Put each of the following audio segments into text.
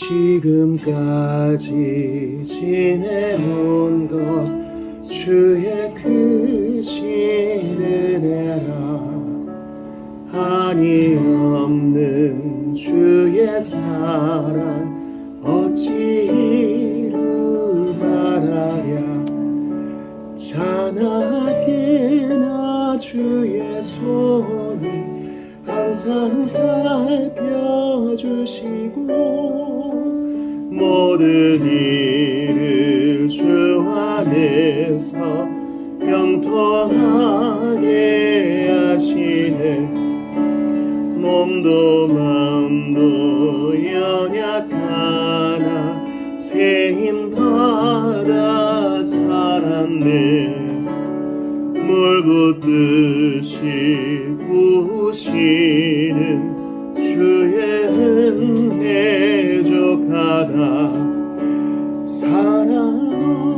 지금까지 지내온 것 주의 크신 은혜라. 한이 없는 주의 사랑 어찌 이루 말하랴. 자나깨나 주의 손이 항상 살펴주시고 모든 일을 주 안에서 형통하게 하시네. 몸도 마음도 연약하나 세임받아 살았네. 물 붓듯이 부으시는 주의 은혜 족하다. 사랑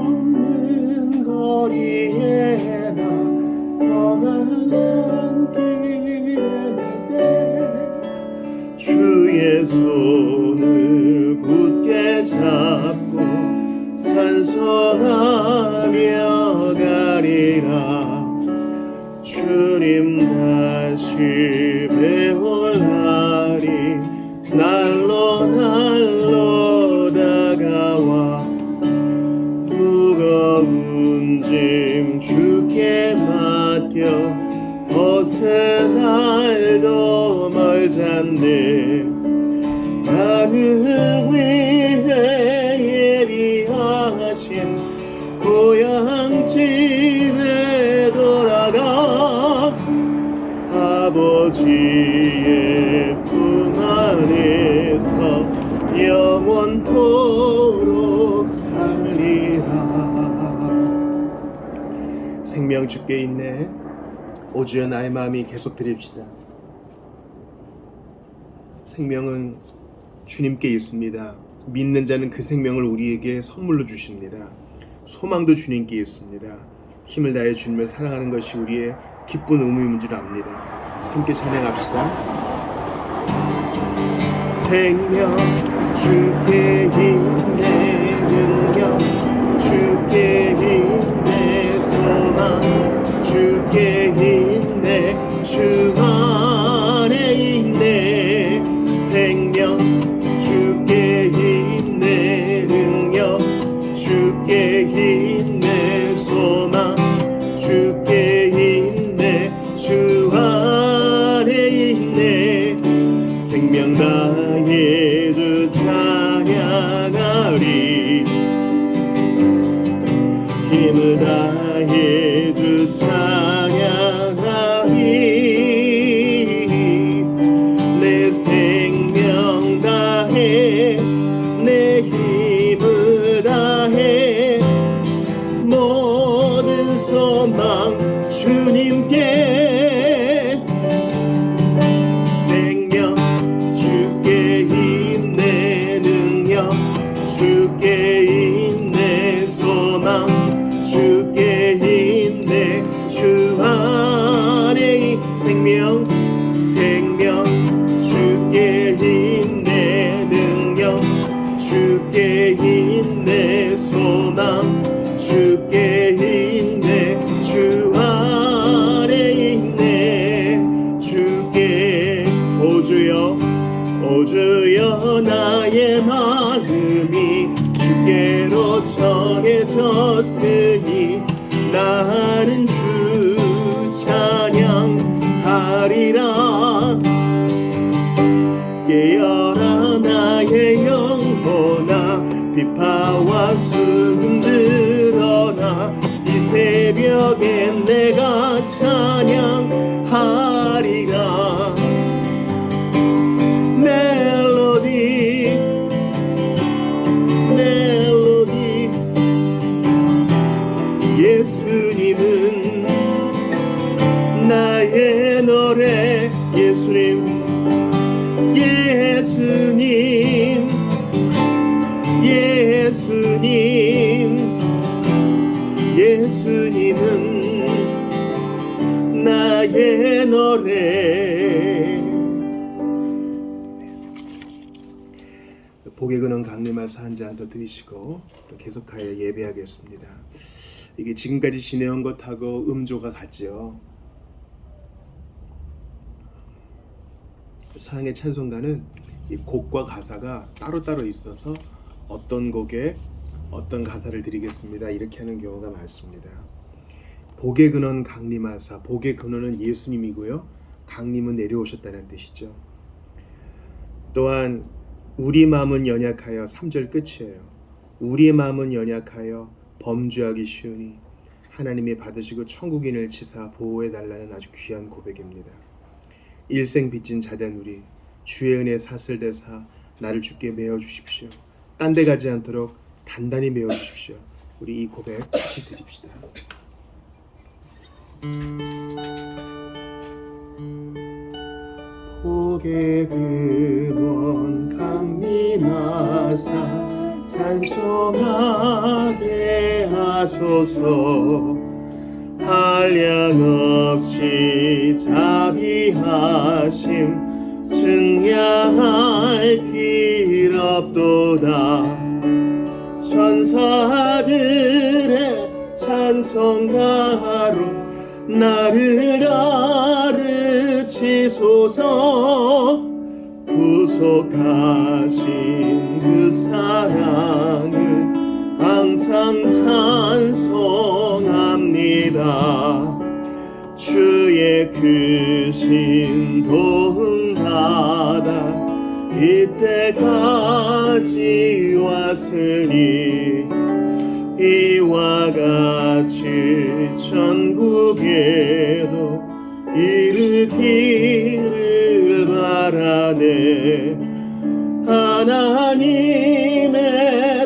없는 거리에 나 험한 산길에 갈 때 주의 손을 굳게 잡고 찬송하며 가리라. 주님 다시 배울 날이 날로 다가와 무거운 짐 주께 맡겨 벗은 날도 멀잖네. 나를 위해 예비하신 고향 집에 돌아가 아버지의 품 안에서 영원토록 살리라. 생명 주께 있네. 오주여 나의 마음이 계속 드립시다. 생명은 주님께 있습니다. 믿는 자는 그 생명을 우리에게 선물로 주십니다. 소망도 주님께 있습니다. 힘을 다해 주님을 사랑하는 것이 우리의 기쁜 의무인 줄 압니다. 함께 찬양합시다. 생명 주께 있네. 능력 주께 있네. 소망 주께 있네. 주 안에 있네. 생명 주께 있네. 능력 주께 있네. 소망 주께 있네. 주 안에 있네. 생명 다해 주 찬양하리. 힘을 다해 주 찬양하리. 내 생명 다해 내 힘을 다해 모든 소망 주님께. 생명 주께 있네. 능력 주께 있네. 소망 주께 있네. 주 안에 생명 주께 있네. 능력 주께 있네. 소망 주께 있네. 주 안에 있네. 주께 오주여 나의 마음이 주께로 정해졌으니 나는 주 찬양하리라. 깨어라 나의 영혼아. 비파와 수금 들어라. 이 새벽엔 내가 찬양하리라. 멜로디 예수님은 나의 노래. 예수님은 나의 노래. 복에 그는 강림하사 한 잔 더 드리시고 또 계속하여 예배하겠습니다. 이게 지금까지 지내온 것하고 음조가 같지요. 서양의 찬송가는 이 곡과 가사가 따로따로 있어서 어떤 곡에 어떤 가사를 드리겠습니다 이렇게 하는 경우가 많습니다. 복의 근원 강림하사, 복의 근원은 예수님이고요, 강림은 내려오셨다는 뜻이죠. 또한 우리 마음은 연약하여 3절 끝이에요. 우리의 마음은 연약하여 범죄하기 쉬우니 하나님이 받으시고 천국인을 치사 보호해달라는 아주 귀한 고백입니다. 일생 빚진 자된 우리, 주의 은혜 사슬 대사 나를 주께 메어 주십시오. 딴 데 가지 않도록 단단히 메어 주십시오. 우리 이 고백 같이 드립시다. 복의 근원 강림하사 찬송하게 하소서. 한량없이 자비하심 증량할 길 없도다. 천사들의 찬송가로 나를 가르치소서. 구속하신 그 사랑을 항상 찬송합니다. 주의 크신 도움 받아 이때까지 왔으니 이와 같이 천국에도 이르기를 바라네. 하나님의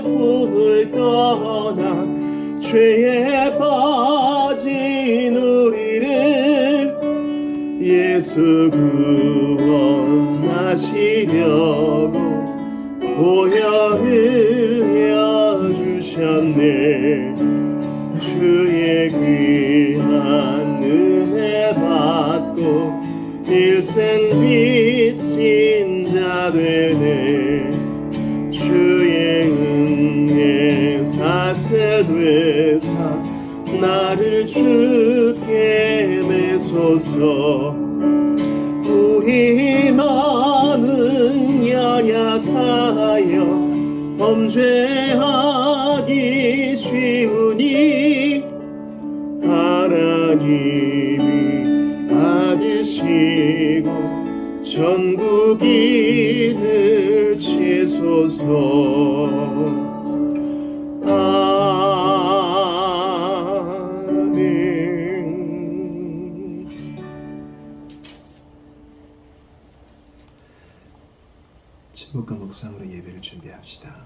품을 떠나 죄에 빠진 우리를 예수 구원하시려고 보혈을 내어주셨네. 주의 귀한 은혜 받고 일생 빚진 자 되네. 주의 은혜 사슬 되사 나를 주께 내소서. 우리 마음은 연약하여 범죄하기 쉬우니 하나님이 받으시고 천국인을 치소서. 아멘. 침묵과 묵상으로 예배를 준비합시다.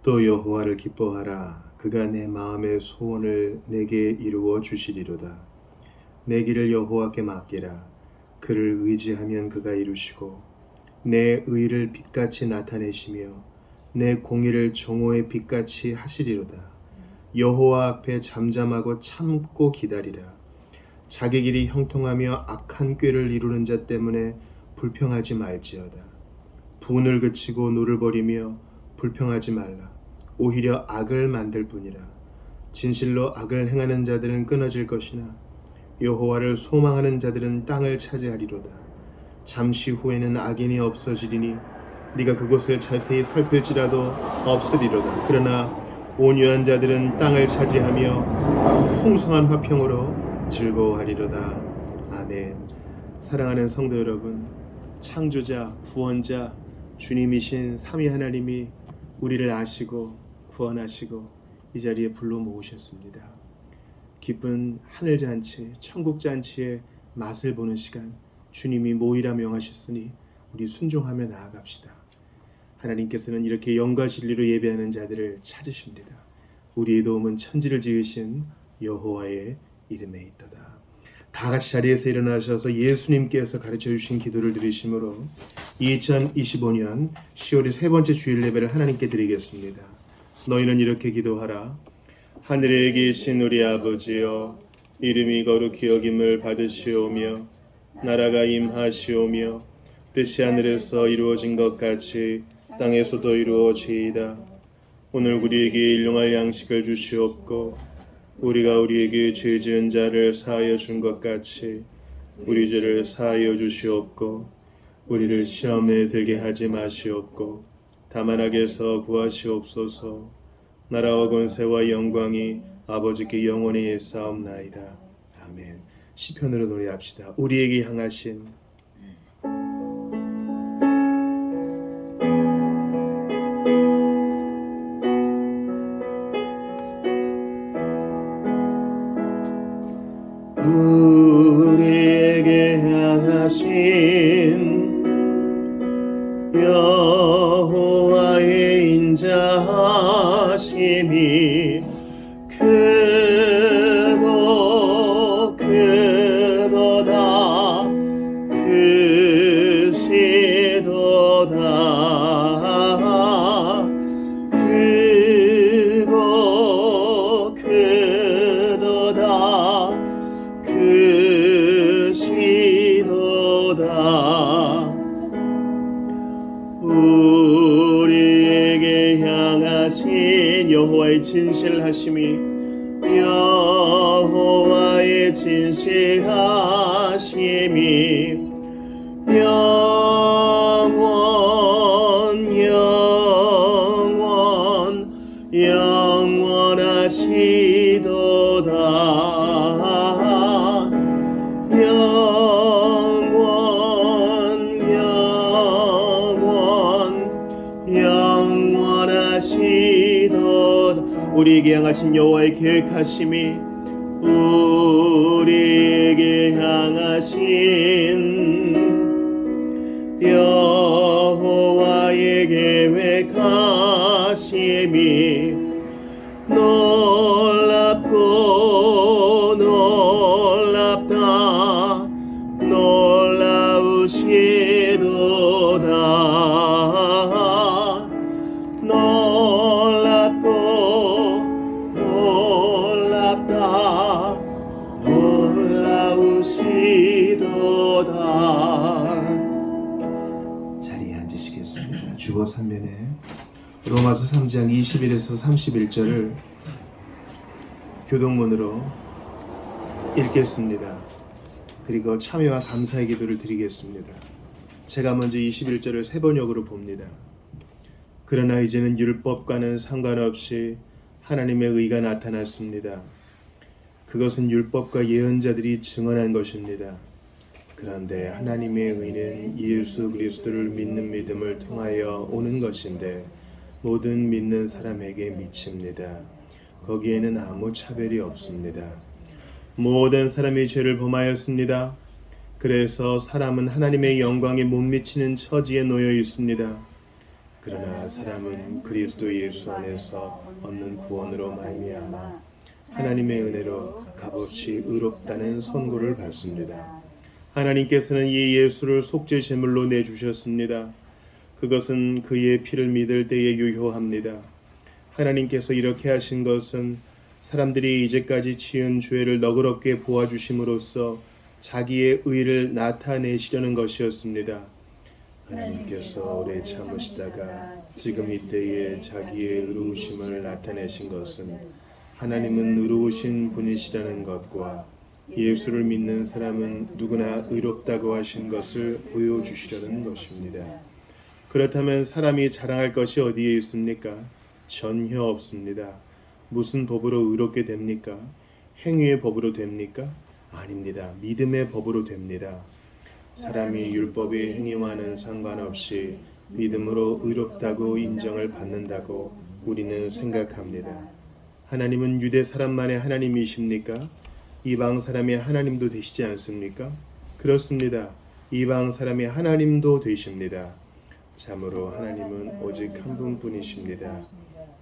또 여호와를 기뻐하라. 그가 내 마음의 소원을 내게 이루어 주시리로다. 내 길을 여호와께 맡기라. 그를 의지하면 그가 이루시고 내 의를 빛같이 나타내시며 내 공의를 정오의 빛같이 하시리로다. 여호와 앞에 잠잠하고 참고 기다리라. 자기 길이 형통하며 악한 꾀를 이루는 자 때문에 불평하지 말지어다. 분을 그치고 노를 버리며 불평하지 말라. 오히려 악을 만들 뿐이라. 진실로 악을 행하는 자들은 끊어질 것이나 여호와를 소망하는 자들은 땅을 차지하리로다. 잠시 후에는 악인이 없어지리니 네가 그곳을 자세히 살필지라도 없으리로다. 그러나 온유한 자들은 땅을 차지하며 풍성한 화평으로 즐거워하리로다. 아멘. 사랑하는 성도 여러분, 창조자, 구원자, 주님이신 삼위 하나님이 우리를 아시고 구원하시고 이 자리에 불러 모으셨습니다. 기쁜 하늘잔치, 천국잔치의 맛을 보는 시간, 주님이 모이라 명하셨으니 우리 순종하며 나아갑시다. 하나님께서는 이렇게 영과 진리로 예배하는 자들을 찾으십니다. 우리의 도움은 천지를 지으신 여호와의 이름에 있도다. 다 같이 자리에서 일어나셔서 예수님께서 가르쳐 주신 기도를 드리심으로 2025년 10월의 세 번째 주일 예배를 하나님께 드리겠습니다. 너희는 이렇게 기도하라. 하늘에 계신 우리 아버지여, 이름이 거룩히 여김을 받으시오며 나라가 임하시오며 뜻이 하늘에서 이루어진 것 같이 땅에서도 이루어지이다. 오늘 우리에게 일용할 양식을 주시옵고 우리가 우리에게 죄 지은 자를 사하여 준 것 같이 우리 죄를 사하여 주시옵고 우리를 시험에 들게 하지 마시옵고 다만 악에서 구하시옵소서. 나라와 권세와 영광이 아버지께 영원히 있사옵나이다. 아멘. 시편으로 노래합시다. 우리에게 향하신 우리에게 향하신 여호와의 인자하심이 크도다 크시도다 크고 크도다 크시도다. 우리에게 향하신 여호와의 진실하심이 여호와의 진실하심이 영원하시도다. 영원하시도다. 우리에게 향하신 여호와의 계획하심이 우리에게 향하신 여호와의 계획하심이 놀랍고 놀랍다 놀라우시도다. 놀랍고 놀랍다 놀라우시도다. 자리에 앉으시겠습니다. 주보 3면에 로마서 3장 21에서 31절을 교동문으로 읽겠습니다. 그리고 참여와 감사의 기도를 드리겠습니다. 제가 먼저 21절을 세 번역으로 봅니다. 그러나 이제는 율법과는 상관없이 하나님의 의가 나타났습니다. 그것은 율법과 예언자들이 증언한 것입니다. 그런데 하나님의 의는 예수 그리스도를 믿는 믿음을 통하여 오는 것인데 모든 믿는 사람에게 미칩니다. 거기에는 아무 차별이 없습니다. 모든 사람이 죄를 범하였습니다. 그래서 사람은 하나님의 영광에 못 미치는 처지에 놓여 있습니다. 그러나 사람은 그리스도 예수 안에서 얻는 구원으로 말미암아 하나님의 은혜로 값없이 의롭다는 선고를 받습니다. 하나님께서는 이 예수를 속죄 제물로 내주셨습니다. 그것은 그의 피를 믿을 때에 유효합니다. 하나님께서 이렇게 하신 것은 사람들이 이제까지 지은 죄를 너그럽게 보아주심으로써 자기의 의를 나타내시려는 것이었습니다. 하나님께서 오래 참으시다가 지금 이때에 자기의 의로우심을 나타내신 것은 하나님은 의로우신 분이시라는 것과 예수를 믿는 사람은 누구나 의롭다고 하신 것을 보여주시려는 것입니다. 그렇다면 사람이 자랑할 것이 어디에 있습니까? 전혀 없습니다. 무슨 법으로 의롭게 됩니까? 행위의 법으로 됩니까? 아닙니다. 믿음의 법으로 됩니다. 사람이 율법의 행위와는 상관없이 믿음으로 의롭다고 인정을 받는다고 우리는 생각합니다. 하나님은 유대 사람만의 하나님이십니까? 이방 사람의 하나님도 되시지 않습니까? 그렇습니다. 이방 사람의 하나님도 되십니다. 참으로 하나님은 오직 한 분뿐이십니다.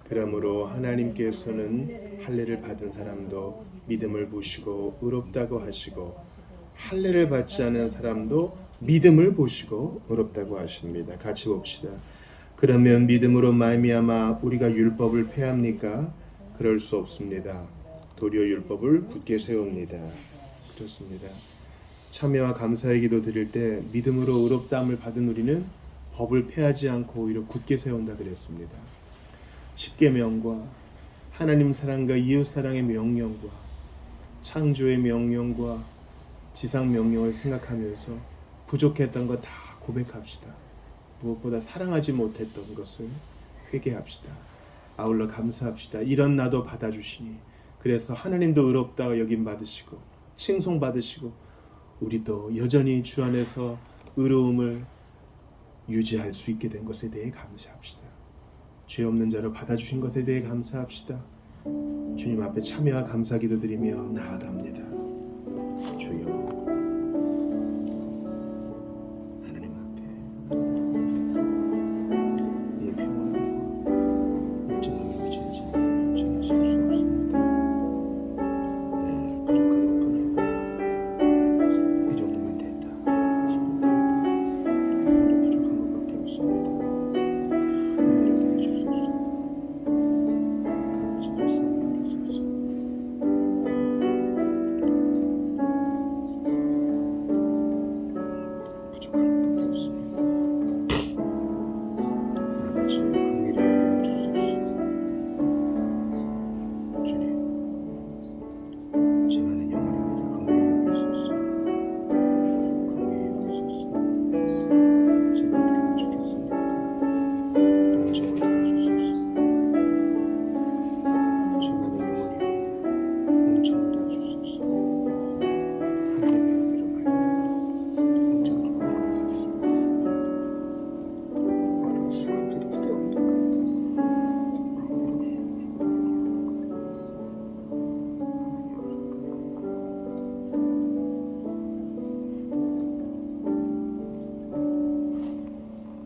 그러므로 하나님께서는 할례를 받은 사람도 믿음을 보시고 의롭다고 하시고 할례를 받지 않은 사람도 믿음을 보시고 의롭다고 하십니다. 같이 봅시다. 그러면 믿음으로 말미암아 우리가 율법을 폐합니까? 그럴 수 없습니다. 도리어 율법을 굳게 세웁니다. 그렇습니다. 참회와 감사의 기도 드릴 때 믿음으로 의롭다함을 받은 우리는 법을 폐하지 않고 오히려 굳게 세운다 그랬습니다. 십계명과 하나님 사랑과 이웃 사랑의 명령과 창조의 명령과 지상 명령을 생각하면서 부족했던 거 다 고백합시다. 무엇보다 사랑하지 못했던 것을 회개합시다. 아울러 감사합시다. 이런 나도 받아주시니 그래서 하나님도 의롭다고 여김 받으시고 칭송 받으시고 우리도 여전히 주 안에서 의로움을 유지할 수 있게 된 것에 대해 감사합시다. 죄 없는 자로 받아주신 것에 대해 감사합시다. 주님 앞에 참여와 감사 기도드리며 나아갑니다. 주여 하나님 앞에 이 평안과 일전함을 미치지 않으면 전하실 수 없습니다. 네, 부족한 것뿐이고 이 정도면 된다 싶은데 오히려 부족한 것밖에 없습니다. 은혜를 더해주소서. 아버지 말씀 여기소서.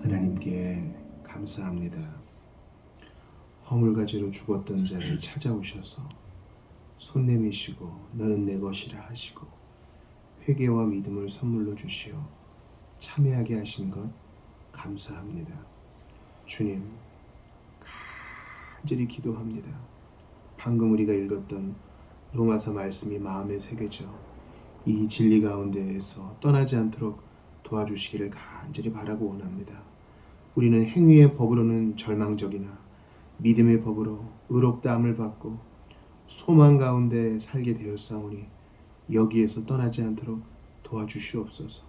하나님께 감사합니다. 허물가지로 죽었던 자를 찾아오셔서 손 내미시고 너는 내 것이라 하시고 회개와 믿음을 선물로 주시어 참회하게 하신 것 감사합니다. 주님, 간절히 기도합니다. 방금 우리가 읽었던 로마서 말씀이 마음에 새겨져 이 진리 가운데에서 떠나지 않도록 도와주시기를 간절히 바라고 원합니다. 우리는 행위의 법으로는 절망적이나 믿음의 법으로 의롭다함을 받고 소망 가운데 살게 되었사오니 여기에서 떠나지 않도록 도와주시옵소서.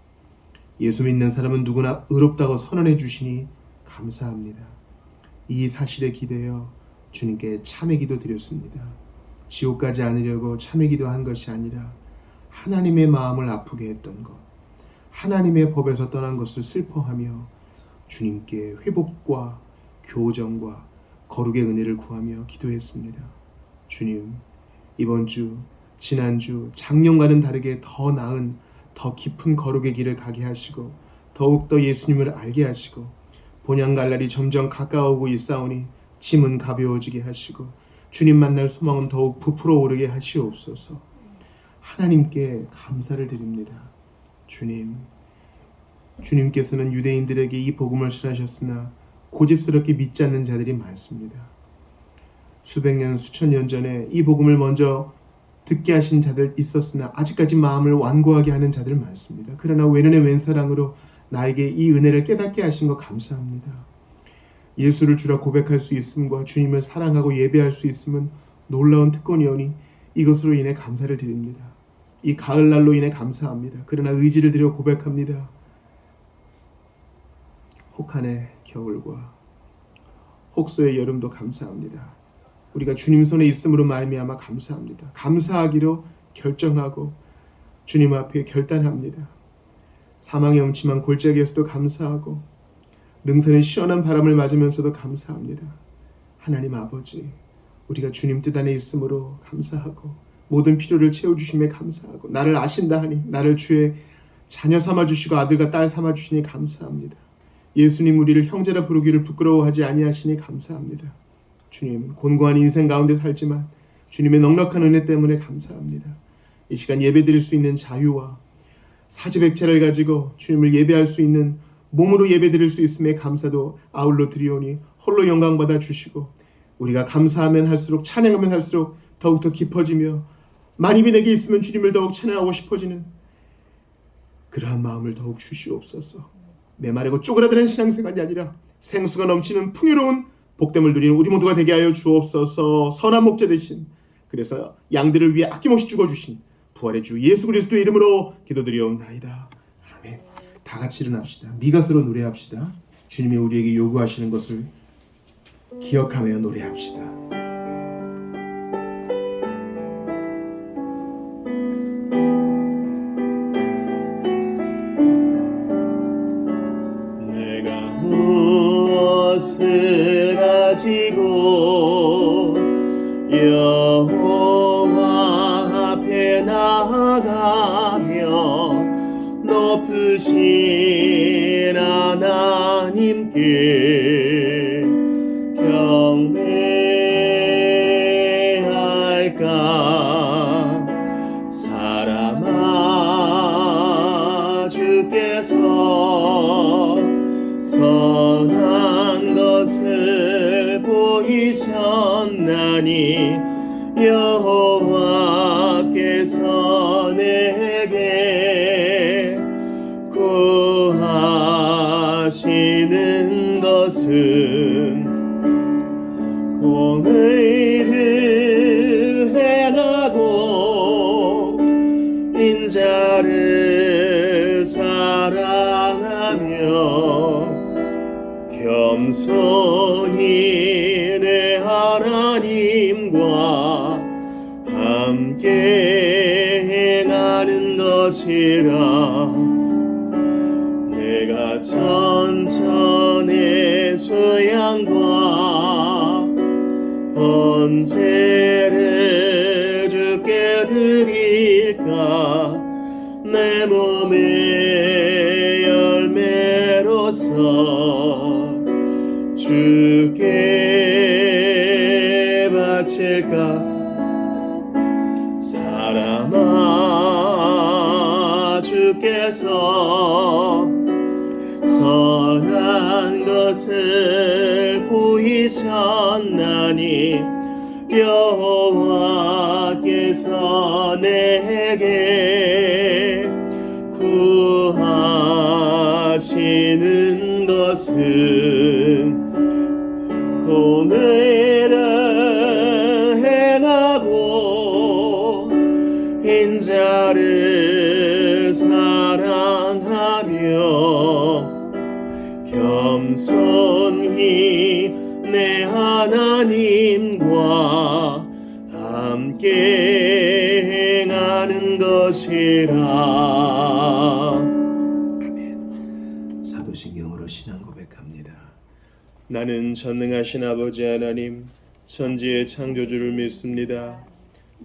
예수 믿는 사람은 누구나 의롭다고 선언해 주시니 감사합니다. 이 사실에 기대어 주님께 참회 기도 드렸습니다. 지옥 가지 않으려고 참회 기도한 것이 아니라 하나님의 마음을 아프게 했던 것, 하나님의 법에서 떠난 것을 슬퍼하며 주님께 회복과 교정과 거룩의 은혜를 구하며 기도했습니다. 주님, 이번 주, 지난주, 작년과는 다르게 더 나은, 더 깊은 거룩의 길을 가게 하시고 더욱더 예수님을 알게 하시고 본향갈 날이 점점 가까워오고 있사오니 짐은 가벼워지게 하시고 주님 만날 소망은 더욱 부풀어 오르게 하시옵소서. 하나님께 감사를 드립니다. 주님께서는 유대인들에게 이 복음을 전하셨으나 고집스럽게 믿지 않는 자들이 많습니다. 수백 년, 수천 년 전에 이 복음을 먼저 듣게 하신 자들 있었으나 아직까지 마음을 완고하게 하는 자들 많습니다. 그러나 외면의 왼사랑으로 나에게 이 은혜를 깨닫게 하신 것 감사합니다. 예수를 주라 고백할 수 있음과 주님을 사랑하고 예배할 수 있음은 놀라운 특권이오니 이것으로 인해 감사를 드립니다. 이 가을날로 인해 감사합니다. 그러나 의지를 들여 고백합니다. 혹한의 겨울과 혹소의 여름도 감사합니다. 우리가 주님 손에 있음으로 말미암아 감사합니다. 감사하기로 결정하고 주님 앞에 결단합니다. 사망의 엄침한 골짜기에서도 감사하고 능선의 시원한 바람을 맞으면서도 감사합니다. 하나님 아버지, 우리가 주님 뜻 안에 있음으로 감사하고 모든 필요를 채워주심에 감사하고 나를 아신다 하니 나를 주의 자녀 삼아주시고 아들과 딸 삼아주시니 감사합니다. 예수님 우리를 형제라 부르기를 부끄러워하지 아니하시니 감사합니다. 주님, 곤고한 인생 가운데 살지만 주님의 넉넉한 은혜 때문에 감사합니다. 이 시간 예배드릴 수 있는 자유와 사지백체를 가지고 주님을 예배할 수 있는 몸으로 예배드릴 수 있음에 감사도 아울러 드리오니 홀로 영광받아 주시고 우리가 감사하면 할수록 찬양하면 할수록 더욱더 깊어지며 만입이 내게 있으면 주님을 더욱 찬양하고 싶어지는 그러한 마음을 더욱 주시옵소서. 메마르고 쪼그라드는 신앙생활이 아니라 생수가 넘치는 풍요로운 복됨을 누리는 우리 모두가 되게 하여 주옵소서. 선한 목자 되신, 그래서 양들을 위해 아낌없이 죽어주신 부활의 주 예수 그리스도의 이름으로 기도드리옵나이다. 아멘. 다 같이 일어납시다. 미가스로 노래합시다. 주님이 우리에게 요구하시는 것을 기억하며 노래합시다. 무엇을 가지고 여호와 앞에 나아가며 높으신 하나님께 경배할까. 사람아, 주께서 선한 것을 보이셨나니 여호와께서 내게 구하시는 것은 공의를 행하고 인자를 사랑하며 겸손히 내 하나님과 함께 행하는 것이라. 내가 천천의 수양과 번제를 주께 드릴까. 내 몸의 열매로서 주께 바칠까. 사람아, 주께서 선한 것을 보이셨나니 여호와께서 내게 구하시는 것은 공의를 행하고 인자를 사랑하며 겸손히 내 하나님과 함께 행하는 것이라. 아멘. 사도신경으로 신앙 고백합니다. 나는 전능하신 아버지 하나님, 천지의 창조주를 믿습니다.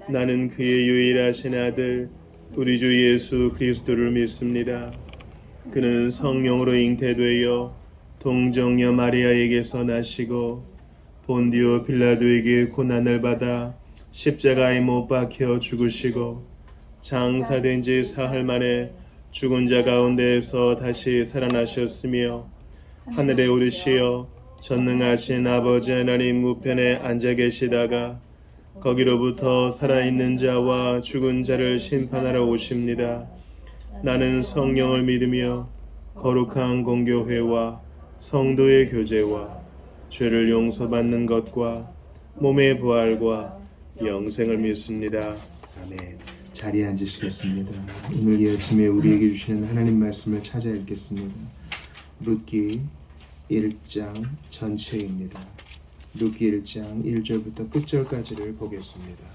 나는 그의 유일하신 아들 우리 주 예수 그리스도를 믿습니다. 그는 성령으로 잉태되어 동정녀 마리아에게서 나시고 본디오 빌라도에게 고난을 받아 십자가에 못 박혀 죽으시고 장사된 지 사흘 만에 죽은 자 가운데에서 다시 살아나셨으며 하늘에 오르시어 전능하신 아버지 하나님 우편에 앉아 계시다가 거기로부터 살아있는 자와 죽은 자를 심판하러 오십니다. 나는 성령을 믿으며 거룩한 공교회와 성도의 교제와 죄를 용서받는 것과 몸의 부활과 영생을 믿습니다. 아멘. 자리에 앉으시겠습니다. 오늘 이 아침에 우리에게 주시는 하나님 말씀을 찾아 읽겠습니다. 룻기 1장 전체입니다. 룻기 1장 1절부터 끝절까지를 보겠습니다.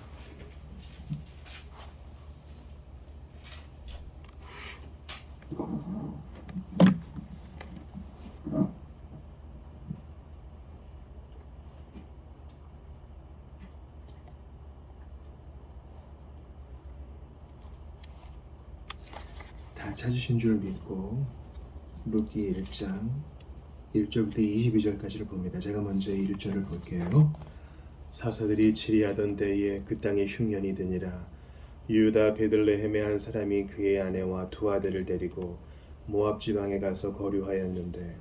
다 찾으신 줄 믿고 룻기 1장 1절부터 22절까지를 봅니다. 제가 먼저 1절을 볼게요. 사사들이 치리하던 때에 그 땅에 흉년이 드니라. 유다 베들레헴의 한 사람이 그의 아내와 두 아들을 데리고 모압 지방에 가서 거류하였는데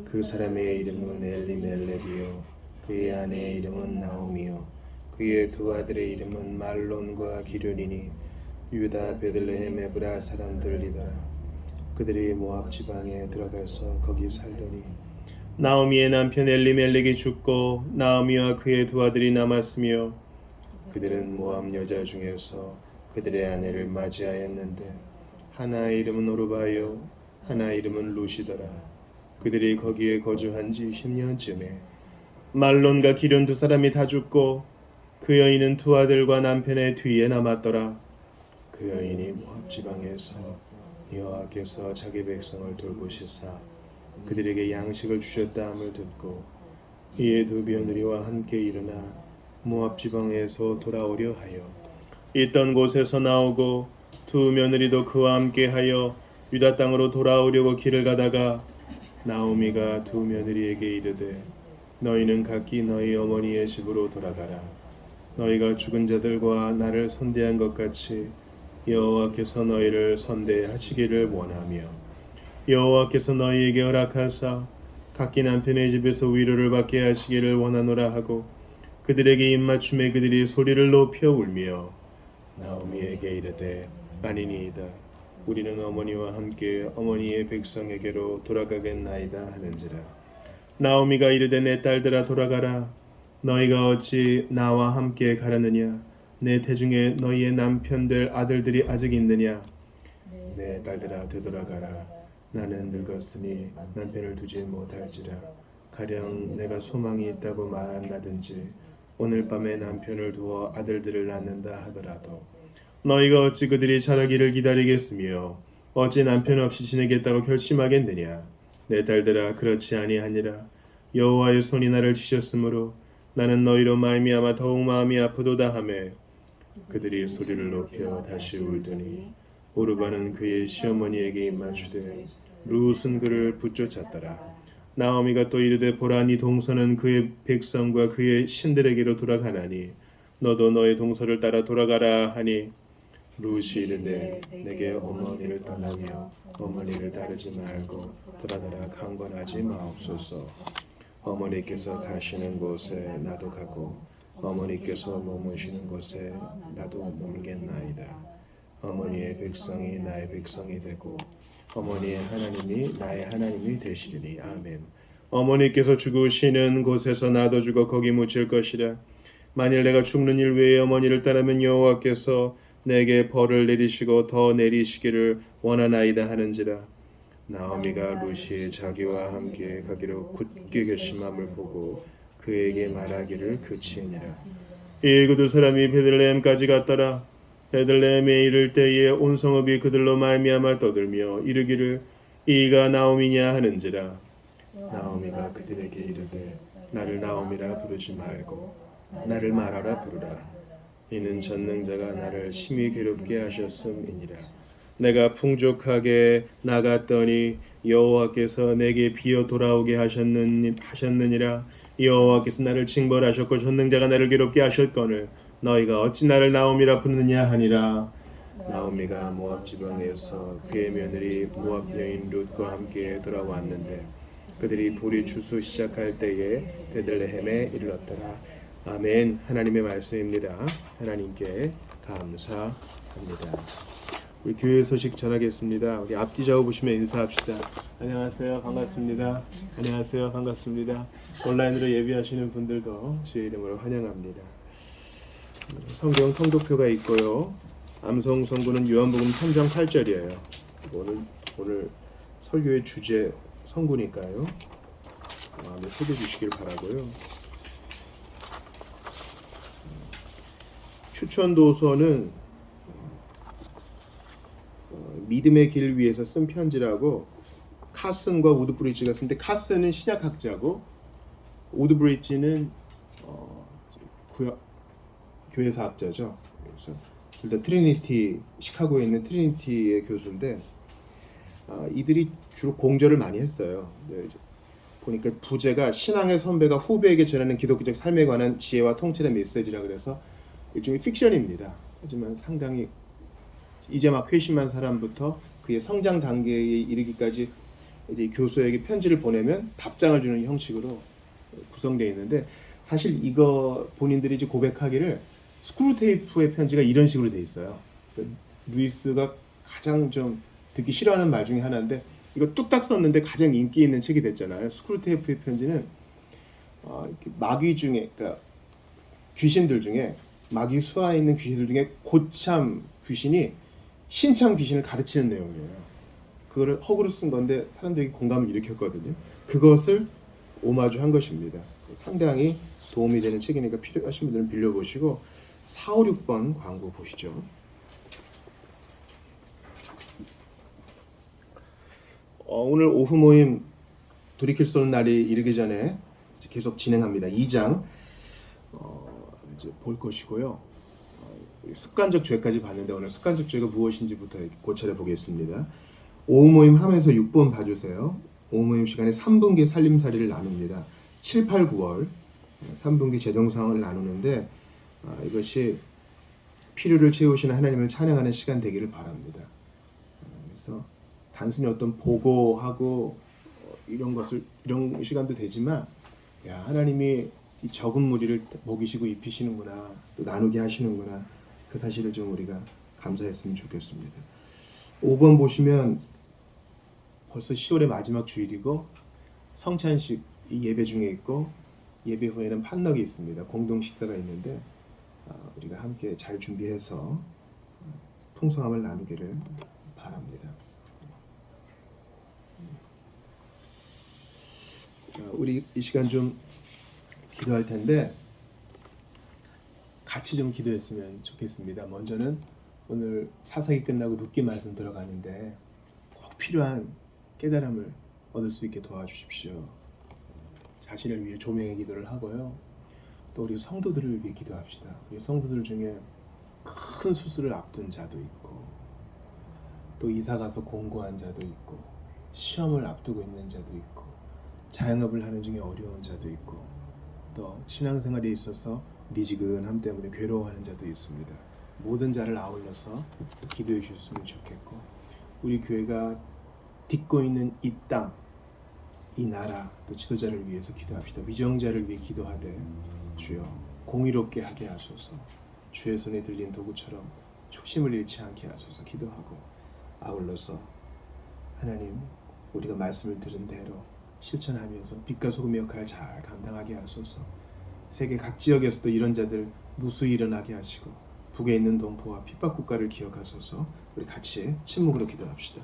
그 사람의 이름은 엘리멜렉이요 그의 아내의 이름은 나오미요 그의 두 아들의 이름은 말론과 기륜이니 유다 베들레헴 에브라 사람들이더라. 그들이 모압 지방에 들어가서 거기 살더니 나오미의 남편 엘리멜렉이 죽고 나오미와 그의 두 아들이 남았으며 그들은 모압 여자 중에서 그들의 아내를 맞이하였는데 하나의 이름은 오르바요 하나의 이름은 루시더라. 그들이 거기에 거주한 지 10년쯤에 말론과 기륜 두 사람이 다 죽고 그 여인은 두 아들과 남편의 뒤에 남았더라. 그 여인이 모압 지방에서 여호와께서 자기 백성을 돌보시사 그들에게 양식을 주셨다함을 듣고 이에 두 며느리와 함께 일어나 모압 지방에서 돌아오려 하여 있던 곳에서 나오고 두 며느리도 그와 함께하여 유다 땅으로 돌아오려고 길을 가다가 나오미가 두 며느리에게 이르되 너희는 각기 너희 어머니의 집으로 돌아가라. 너희가 죽은 자들과 나를 선대한 것 같이 여호와께서 너희를 선대하시기를 원하며 여호와께서 너희에게 허락하사 각기 남편의 집에서 위로를 받게 하시기를 원하노라 하고 그들에게 입맞춤에 그들이 소리를 높여 울며 나오미에게 이르되 아니니이다. 우리는 어머니와 함께 어머니의 백성에게로 돌아가겠나이다 하는지라. 나오미가 이르되 내 딸들아 돌아가라. 너희가 어찌 나와 함께 가려느냐. 내 태중에 너희의 남편 될 아들들이 아직 있느냐. 내 딸들아 되돌아가라. 나는 늙었으니 남편을 두지 못할지라. 가령 내가 소망이 있다고 말한다든지 오늘 밤에 남편을 두어 아들들을 낳는다 하더라도 너희가 어찌 그들이 자라기를 기다리겠으며 어찌 남편 없이 지내겠다고 결심하겠느냐. 내 딸들아 그렇지 아니하니라. 여호와의 손이 나를 치셨으므로 나는 너희로 말미암아 더욱 마음이 아프도다 하매 그들이 소리를 높여 다시 울더니 오르바는 그의 시어머니에게 입맞추되 룻은 그를 붙쫓았더라. 나오미가 또 이르되 보라 네 동서는 그의 백성과 그의 신들에게로 돌아가나니 너도 너의 동서를 따라 돌아가라 하니 룻이 이르되 내게 어머니를 떠나며 어머니를 따르지 말고 돌아가라 강권하지 마옵소서. 어머니께서 가시는 곳에 나도 가고 어머니께서 머무시는 곳에 나도 머물겠나이다. 어머니의 백성이 나의 백성이 되고 어머니의 하나님이 나의 하나님이 되시리니 아멘. 어머니께서 죽으시는 곳에서 나도 죽어 거기 묻힐 것이라. 만일 내가 죽는 일 외에 어머니를 따르면 여호와께서 내게 벌을 내리시고 더 내리시기를 원하나이다 하는지라. 나오미가 룻이 자기와 함께 가기로 굳게 결심함을 보고 그에게 말하기를 그치니라. 이 그 두 사람이 베들레헴까지 갔더라. 베들레헴에 이를 때에 온 성읍이 그들로 말미암아 떠들며 이르기를 이가 나오미냐 하는지라. 나오미가 그들에게 이르되 나를 나오미라 부르지 말고 나를 마라라 부르라. 이는 전능자가 나를 심히 괴롭게 하셨음이니라. 내가 풍족하게 나갔더니 여호와께서 내게 비어 돌아오게 하셨느니라. 여호와께서 나를 징벌하셨고 전능자가 나를 괴롭게 하셨거늘 너희가 어찌 나를 나오미라 부르느냐 하니라. 나오미가 모압 지방에서 그의 며느리 모압 여인 룻과 함께 돌아왔는데 그들이 보리 추수 시작할 때에 베들레헴에 이르렀더라. 아멘. 하나님의 말씀입니다. 하나님께 감사합니다. 우리 교회 소식 전하겠습니다. 우리 앞뒤 좌우 보시면 인사합시다. 안녕하세요. 반갑습니다. 안녕하세요. 반갑습니다. 온라인으로 예배하시는 분들도 주의 이름으로 환영합니다. 성경 통독표가 있고요. 암송 선구는 요한복음 3장 8절이에요. 오늘 설교의 주제 선구니까요. 마음에 새겨주시길 바라고요. 추천 도서는 믿음의 길 위에서 쓴 편지라고 카슨과 우드브리지가 쓴데, 카슨은 신약학자고 우드브리지는 교회사학자죠. 그래서 둘 다 트리니티, 시카고에 있는 트리니티의 교수인데 이들이 주로 공저를 많이 했어요. 보니까 부제가 신앙의 선배가 후배에게 전하는 기독교적 삶에 관한 지혜와 통찰의 메시지라 그래서 일종의 픽션입니다. 하지만 상당히 이제 막 회심한 사람부터 그의 성장 단계에 이르기까지 이제 교수에게 편지를 보내면 답장을 주는 형식으로 구성되어 있는데, 사실 이거 본인들이 이제 고백하기를 스크루테이프의 편지가 이런 식으로 돼 있어요. 그러니까 루이스가 가장 좀 듣기 싫어하는 말 중에 하나인데 이거 뚝딱 썼는데 가장 인기 있는 책이 됐잖아요. 스크루테이프의 편지는 마귀 중에, 그러니까 귀신들 중에, 마귀 수하에 있는 귀신들 중에 고참 귀신이 신참 귀신을 가르치는 내용이에요. 그거를 허구로 쓴 건데 사람들이 공감을 일으켰거든요. 그것을 오마주한 것입니다. 상당히 도움이 되는 책이니까 필요하신 분들은 빌려보시고 4, 5, 6번 광고 보시죠. 오늘 오후 모임 돌이킬 수 없는 날이 이르기 전에 계속 진행합니다. 2장 이제 볼 것이고요. 습관적 죄까지 봤는데 오늘 습관적 죄가 무엇인지부터 고찰해 보겠습니다. 오후 모임 하면서 6번 봐주세요. 오후 모임 시간에 3분기 살림살이를 나눕니다. 7, 8, 9월 3분기 재정상을 나누는데 이것이 필요를 채우시는 하나님을 찬양하는 시간 되기를 바랍니다. 그래서 단순히 어떤 보고하고 이런 시간도 되지만, 야, 하나님이 이 적은 무리를 먹이시고 입히시는구나, 또 나누게 하시는구나, 그 사실을 좀 우리가 감사했으면 좋겠습니다. 5번 보시면 벌써 10월의 마지막 주일이고 성찬식 이 예배 중에 있고 예배 후에는 판넉이 있습니다. 공동 식사가 있는데 우리가 함께 잘 준비해서 풍성함을 나누기를 바랍니다. 우리 이 시간 좀 기도할 텐데 같이 좀 기도했으면 좋겠습니다. 먼저는 오늘 사사기 끝나고 룻기 말씀 들어가는데 꼭 필요한 깨달음을 얻을 수 있게 도와주십시오. 자신을 위해 조명의 기도를 하고요. 또 우리 성도들을 위해 기도합시다. 우리 성도들 중에 큰 수술을 앞둔 자도 있고, 또 이사가서 공고한 자도 있고, 시험을 앞두고 있는 자도 있고, 자영업을 하는 중에 어려운 자도 있고, 또 신앙생활에 있어서 미지근함 때문에 괴로워하는 자도 있습니다. 모든 자를 아울러서 기도해 주셨으면 좋겠고, 우리 교회가 딛고 있는 이 땅, 이 나라, 또 지도자를 위해서 기도합시다. 위정자를 위해 기도하되 주여 공의롭게 하게 하소서. 주의 손에 들린 도구처럼 초심을 잃지 않게 하소서 기도하고, 아울러서 하나님, 우리가 말씀을 들은 대로 실천하면서 빛과 소금의 역할을 잘 감당하게 하소서. 세계 각 지역에서도 이런 자들 무수히 일어나게 하시고, 북에 있는 동포와 핍박 국가를 기억하소서. 우리 같이 침묵으로 기도합시다.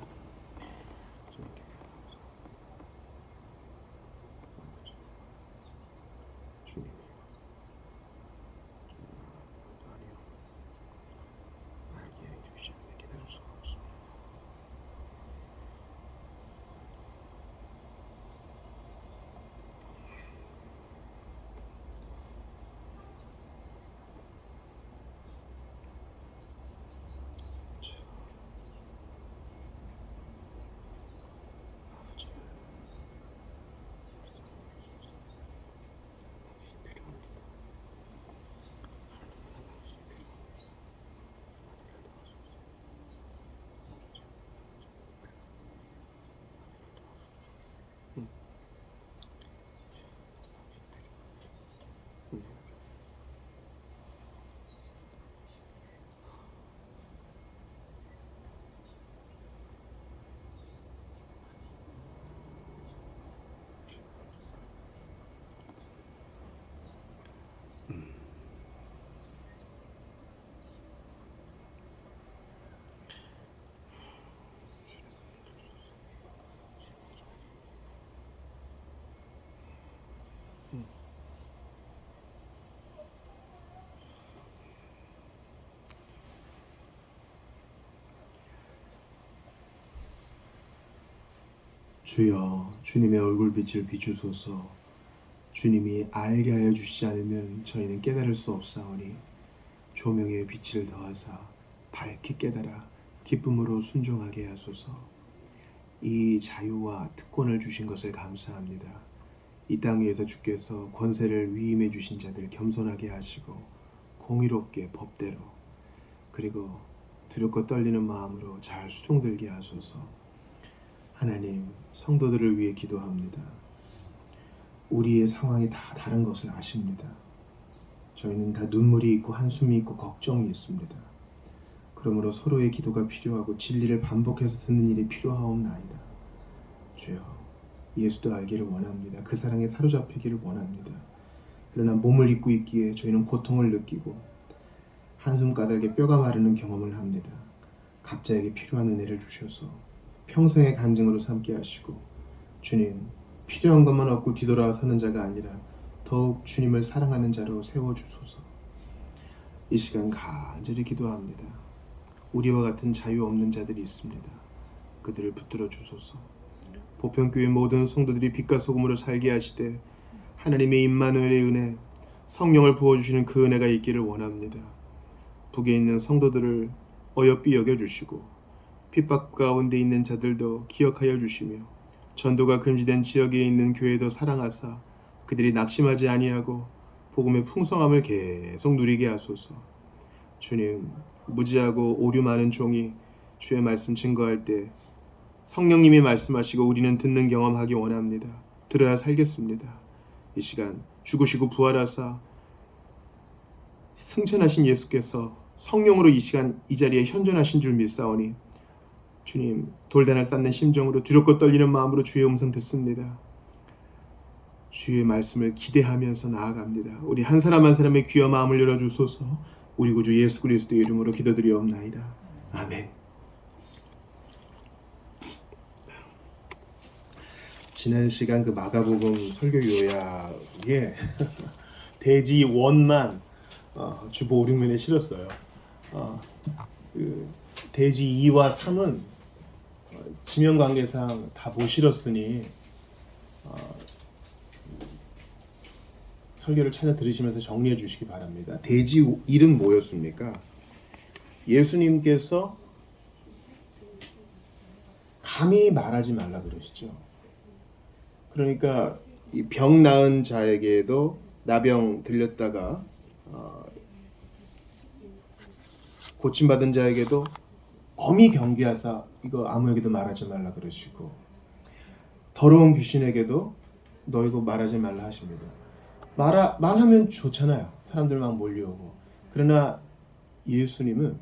주여, 주님의 얼굴빛을 비추소서. 주님이 알게 하여 주시지 않으면 저희는 깨달을 수 없사오니 조명의 빛을 더하사 밝게 깨달아 기쁨으로 순종하게 하소서. 이 자유와 특권을 주신 것을 감사합니다. 이 땅 위에서 주께서 권세를 위임해 주신 자들 겸손하게 하시고 공의롭게 법대로, 그리고 두렵고 떨리는 마음으로 잘 수종들게 하소서. 하나님, 성도들을 위해 기도합니다. 우리의 상황이 다 다른 것을 아십니다. 저희는 다 눈물이 있고 한숨이 있고 걱정이 있습니다. 그러므로 서로의 기도가 필요하고 진리를 반복해서 듣는 일이 필요하옵나이다. 주여, 예수도 알기를 원합니다. 그 사랑에 사로잡히기를 원합니다. 그러나 몸을 입고 있기에 저희는 고통을 느끼고 한숨 까닭에 뼈가 마르는 경험을 합니다. 각자에게 필요한 은혜를 주셔서 평생의 간증으로 삼게 하시고, 주님, 필요한 것만 얻고 뒤돌아서는 자가 아니라 더욱 주님을 사랑하는 자로 세워주소서. 이 시간 간절히 기도합니다. 우리와 같은 자유 없는 자들이 있습니다. 그들을 붙들어 주소서. 보편교회 모든 성도들이 빛과 소금으로 살게 하시되 하나님의 임마누엘의 은혜, 성령을 부어주시는 그 은혜가 있기를 원합니다. 북에 있는 성도들을 어여삐 여겨주시고 핍박 가운데 있는 자들도 기억하여 주시며 전도가 금지된 지역에 있는 교회도 사랑하사 그들이 낙심하지 아니하고 복음의 풍성함을 계속 누리게 하소서. 주님, 무지하고 오류 많은 종이 주의 말씀 증거할 때 성령님이 말씀하시고 우리는 듣는 경험하기 원합니다. 들어야 살겠습니다. 이 시간 죽으시고 부활하사 승천하신 예수께서 성령으로 이 시간 이 자리에 현존하신 줄 믿사오니 주님, 돌단을 쌓는 심정으로 두렵고 떨리는 마음으로 주의 음성 듣습니다. 주의 말씀을 기대하면서 나아갑니다. 우리 한 사람 한 사람의 귀와 마음을 열어주소서. 우리 구주 예수 그리스도의 이름으로 기도드리옵나이다. 아멘. 지난 시간 그 마가복음 설교 요약에 대지 원만 주보 5, 6면에 실었어요. 그 대지 2와 3은 지면 관계상 다 못 실었으니 설교를 찾아 들으시면서 정리해 주시기 바랍니다. 대지 1은 뭐였습니까? 예수님께서 감히 말하지 말라 그러시죠. 그러니까 이 병 나은 자에게도 나병 들렸다가 고침받은 자에게도 엄히 경계하사 이거 아무에게도 말하지 말라 그러시고, 더러운 귀신에게도 너 이거 말하지 말라 하십니다. 말하면 좋잖아요. 사람들 막 몰려오고. 그러나 예수님은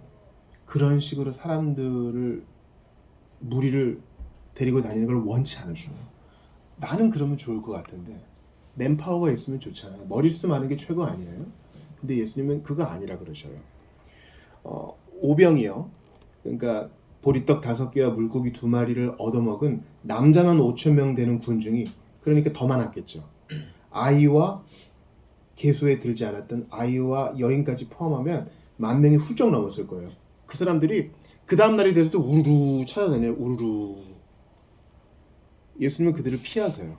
그런 식으로 사람들을 무리를 데리고 다니는 걸 원치 않으셔요. 나는 그러면 좋을 것 같은데 맨파워가 있으면 좋잖아요. 머릿수 많은 게 최고 아니에요? 근데 예수님은 그거 아니라 그러셔요. 오병이요. 그러니까 보리떡 5개와 물고기 2마리를 얻어먹은 남자만 5,000명 되는 군중이, 그러니까 더 많았겠죠. 아이와 계수에 들지 않았던 아이와 여인까지 포함하면 10,000명이 훌쩍 넘었을 거예요. 그 사람들이 그 다음 날이 돼서도 우르르 찾아다녀요. 우르르. 예수님은 그들을 피하세요.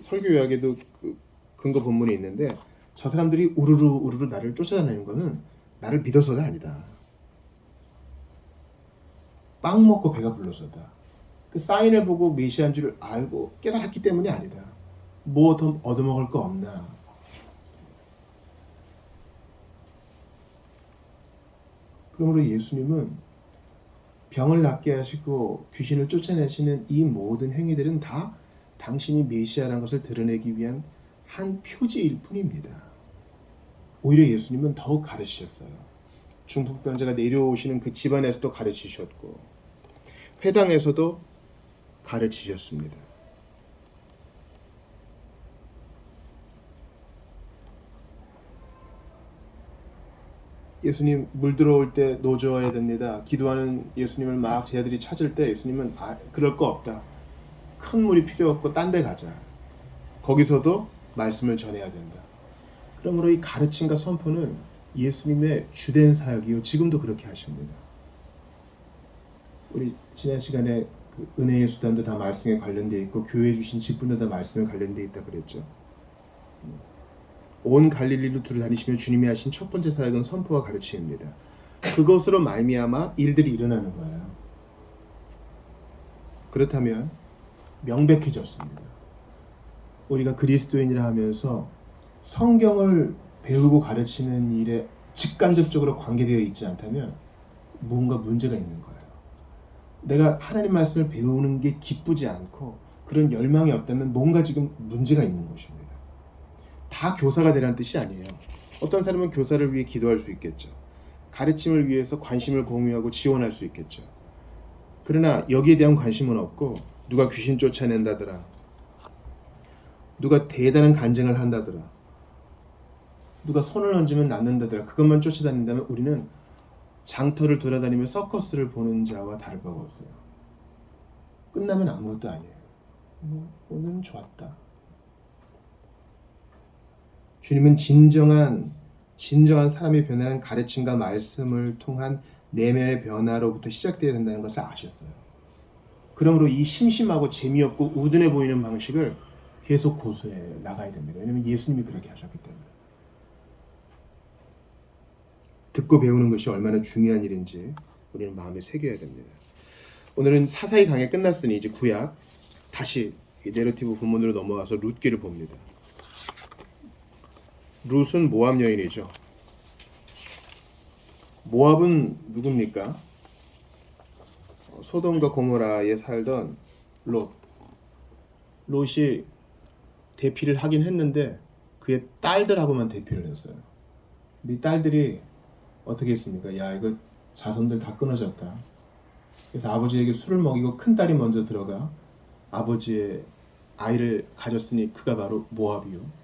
설교 요약에도 그 근거 본문이 있는데 저 사람들이 우르르 나를 쫓아다니는 거는 나를 믿어서가 아니다. 빵 먹고 배가 불러서다. 그 사인을 보고 메시아인 줄 알고 깨달았기 때문이 아니다. 뭐 더 얻어먹을 거 없나. 그러므로 예수님은 병을 낫게 하시고 귀신을 쫓아내시는 이 모든 행위들은 다 당신이 메시아라는 것을 드러내기 위한 한 표지일 뿐입니다. 오히려 예수님은 더욱 가르치셨어요. 중풍병자가 내려오시는 그 집안에서도 가르치셨고 회당에서도 가르치셨습니다. 예수님 물 들어올 때 노져야 됩니다. 기도하는 예수님을 막 제자들이 찾을 때 예수님은 그럴 거 없다. 큰 물이 필요 없고 딴 데 가자. 거기서도 말씀을 전해야 된다. 그러므로 이 가르침과 선포는 예수님의 주된 사역이요. 지금도 그렇게 하십니다. 우리 지난 시간에 그 은혜의 수단도 다 말씀에 관련돼 있고 교회 주신 직분도 다 말씀에 관련돼 있다 그랬죠. 온 갈릴리로 두루 다니시며 주님이 하신 첫 번째 사역은 선포와 가르침입니다. 그것으로 말미암아 일들이 일어나는 거예요. 그렇다면 명백해졌습니다. 우리가 그리스도인이라 하면서 성경을 배우고 가르치는 일에 직간접적으로 관계되어 있지 않다면 뭔가 문제가 있는 거예요. 내가 하나님 말씀을 배우는 게 기쁘지 않고 그런 열망이 없다면 뭔가 지금 문제가 있는 것입니다. 다 교사가 되라는 뜻이 아니에요. 어떤 사람은 교사를 위해 기도할 수 있겠죠. 가르침을 위해서 관심을 공유하고 지원할 수 있겠죠. 그러나 여기에 대한 관심은 없고 누가 귀신 쫓아낸다더라, 누가 대단한 간증을 한다더라, 누가 손을 얹으면 낫는다더라, 그것만 쫓아다닌다면 우리는 장터를 돌아다니며 서커스를 보는 자와 다를 바가 없어요. 끝나면 아무것도 아니에요. 오늘은 좋았다. 주님은 진정한 사람의 변화는 가르침과 말씀을 통한 내면의 변화로부터 시작되어야 된다는 것을 아셨어요. 그러므로 이 심심하고 재미없고 우둔해 보이는 방식을 계속 고수해 나가야 됩니다. 왜냐하면 예수님이 그렇게 하셨기 때문에. 듣고 배우는 것이 얼마나 중요한 일인지 우리는 마음에 새겨야 됩니다. 오늘은 사사기 강의 끝났으니 이제 구약 다시 내러티브 본문으로 넘어와서 룻기를 봅니다. 룻은 모압 여인이죠. 모압은 누굽니까? 소돔과 고모라에 살던 롯. 롯이 대피를 하긴 했는데 그의 딸들하고만 대피를 했어요. 근데 이 딸들이 어떻게 했습니까? 야, 이거 자손들 다 끊어졌다. 그래서 아버지에게 술을 먹이고 큰딸이 먼저 들어가 아버지의 아이를 가졌으니 그가 바로 모압이요.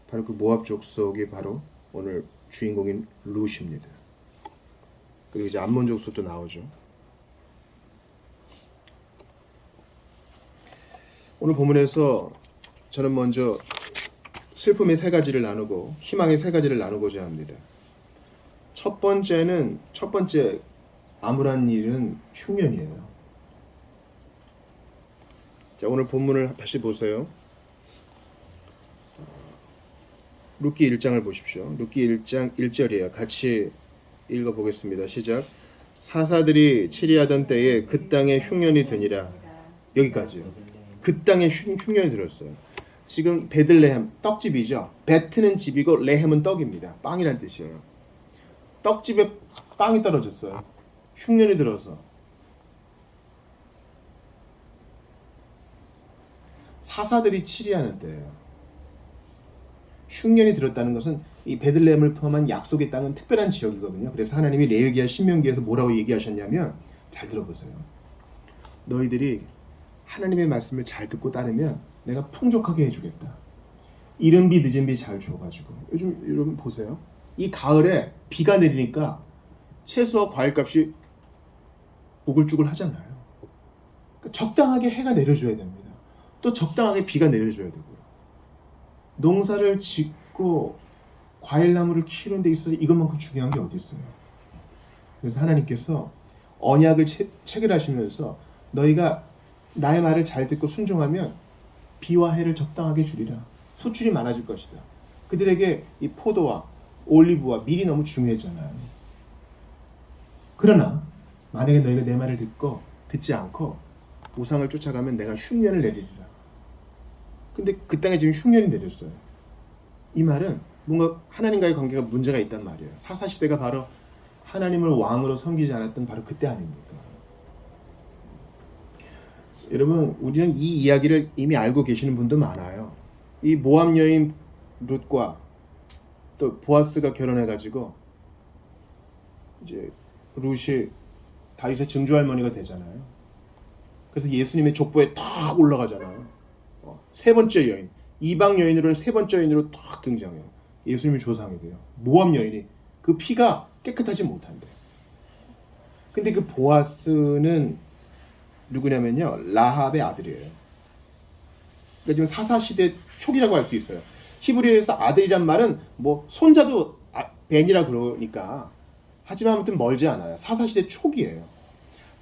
바로 그 모압 족속이 바로 오늘 주인공인 룻입니다. 그리고 이제 암몬 족속도 나오죠. 오늘 본문에서 저는 먼저 슬픔의 세 가지를 나누고 희망의 세 가지를 나누고자 합니다. 첫 번째 암울한 일은 흉년이에요. 자, 오늘 본문을 다시 보세요. 룻기 1장을 보십시오. 룻기 1장 1절이에요. 같이 읽어보겠습니다. 시작. 사사들이 치리하던 때에 그 땅에 흉년이 드니라. 여기까지요. 그 땅에 흉년이 들었어요. 지금 베들레헴 떡집이죠. 베트는 집이고 레헴은 떡입니다. 빵이란 뜻이에요. 떡집에 빵이 떨어졌어요. 흉년이 들어서. 사사들이 치리하는 때예요. 흉년이 들었다는 것은 이 베들레헴을 포함한 약속의 땅은 특별한 지역이거든요. 그래서 하나님이 레위기와 신명기에서 뭐라고 얘기하셨냐면, 잘 들어보세요. 너희들이 하나님의 말씀을 잘 듣고 따르면 내가 풍족하게 해주겠다. 이른 비 늦은 비 잘 주어가지고. 요즘 여러분 보세요. 이 가을에 비가 내리니까 채소와 과일값이 우글쭈글 하잖아요. 그러니까 적당하게 해가 내려줘야 됩니다. 또 적당하게 비가 내려줘야 되고요. 농사를 짓고 과일나무를 키우는 데 있어서 이것만큼 중요한 게 어디 있어요. 그래서 하나님께서 언약을 체결하시면서 너희가 나의 말을 잘 듣고 순종하면 비와 해를 적당하게 주리라. 소출이 많아질 것이다. 그들에게 이 포도와 올리브와 밀이 너무 중요했잖아요. 그러나 만약에 너희가 내 말을 듣지 않고 우상을 쫓아가면 내가 흉년을 내리리라. 근데 그 땅에 지금 흉년이 내렸어요. 이 말은 뭔가 하나님과의 관계가 문제가 있단 말이에요. 사사시대가 바로 하나님을 왕으로 섬기지 않았던 바로 그때 아닙니까? 여러분, 우리는 이 이야기를 이미 알고 계시는 분도 많아요. 이 모압 여인 룻과 또 보아스가 결혼해가지고 이제 룻이 다윗의 증조할머니가 되잖아요. 그래서 예수님의 족보에 탁 올라가잖아요. 세 번째 여인, 이방 여인으로는 세 번째 여인으로 탁 등장해요. 예수님이 조상이 돼요. 모압 여인이 그 피가 깨끗하지 못한대. 근데 그 보아스는 누구냐면요, 라합의 아들이에요. 그러니까 지금 사사시대 초기라고 할 수 있어요. 히브리어에서 아들이란 말은 뭐 손자도 벤이라 그러니까, 하지만 아무튼 멀지 않아요. 사사시대 초기예요.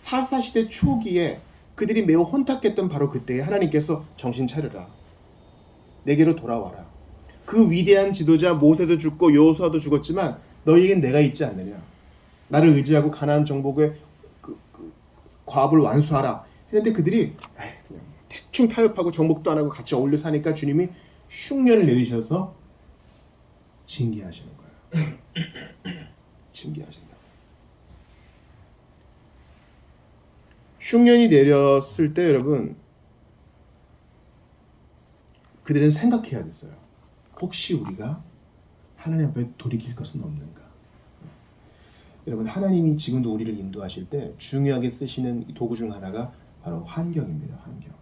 4사시대 초기에 그들이 매우 혼탁했던 바로 그때에 하나님께서 정신 차려라. 내게로 돌아와라. 그 위대한 지도자 모세도 죽고 여호수아도 죽었지만 너희에겐 내가 있지 않느냐. 나를 의지하고 가나안 정복의 그 과업을 완수하라. 했는데 그들이 그냥 대충 타협하고 정복도 안 하고 같이 어울려 사니까 주님이 흉년을 내리셔서 징계하시는 거예요. 징계하신다. 흉년이 내렸을 때 여러분 그들은 생각해야 됐어요. 혹시 우리가 하나님 앞에 돌이킬 것은 없는가? 여러분 하나님이 지금도 우리를 인도하실 때 중요하게 쓰시는 도구 중 하나가 바로 환경입니다. 환경.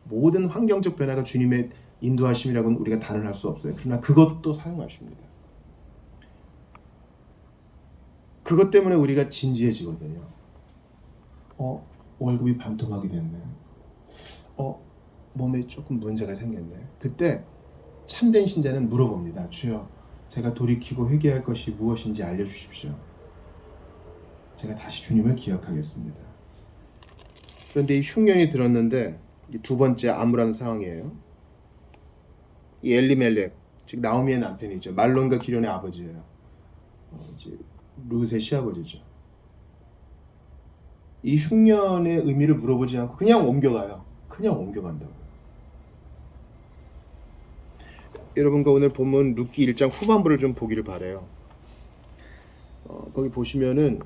모든 환경적 변화가 주님의 인도하심이라고는 우리가 단언할 수 없어요. 그러나 그것도 사용하십니다. 그것 때문에 우리가 진지해지거든요. 월급이 반토막이 됐네. 몸에 조금 문제가 생겼네. 그때 참된 신자는 물어봅니다. 주여, 제가 돌이키고 회개할 것이 무엇인지 알려주십시오. 제가 다시 주님을 기억하겠습니다. 그런데 이 흉년이 들었는데 두 번째 암울한 상황이에요. 이 엘리멜렉, 즉 나오미의 남편이죠. 말론과 기련의 아버지예요. 이제 룻의 시아버지죠. 이 흉년의 의미를 물어보지 않고 그냥 옮겨가요. 그냥 옮겨간다고. 여러분과 오늘 본문 룻기 1장 후반부를 좀 보기를 바래요. 거기 보시면은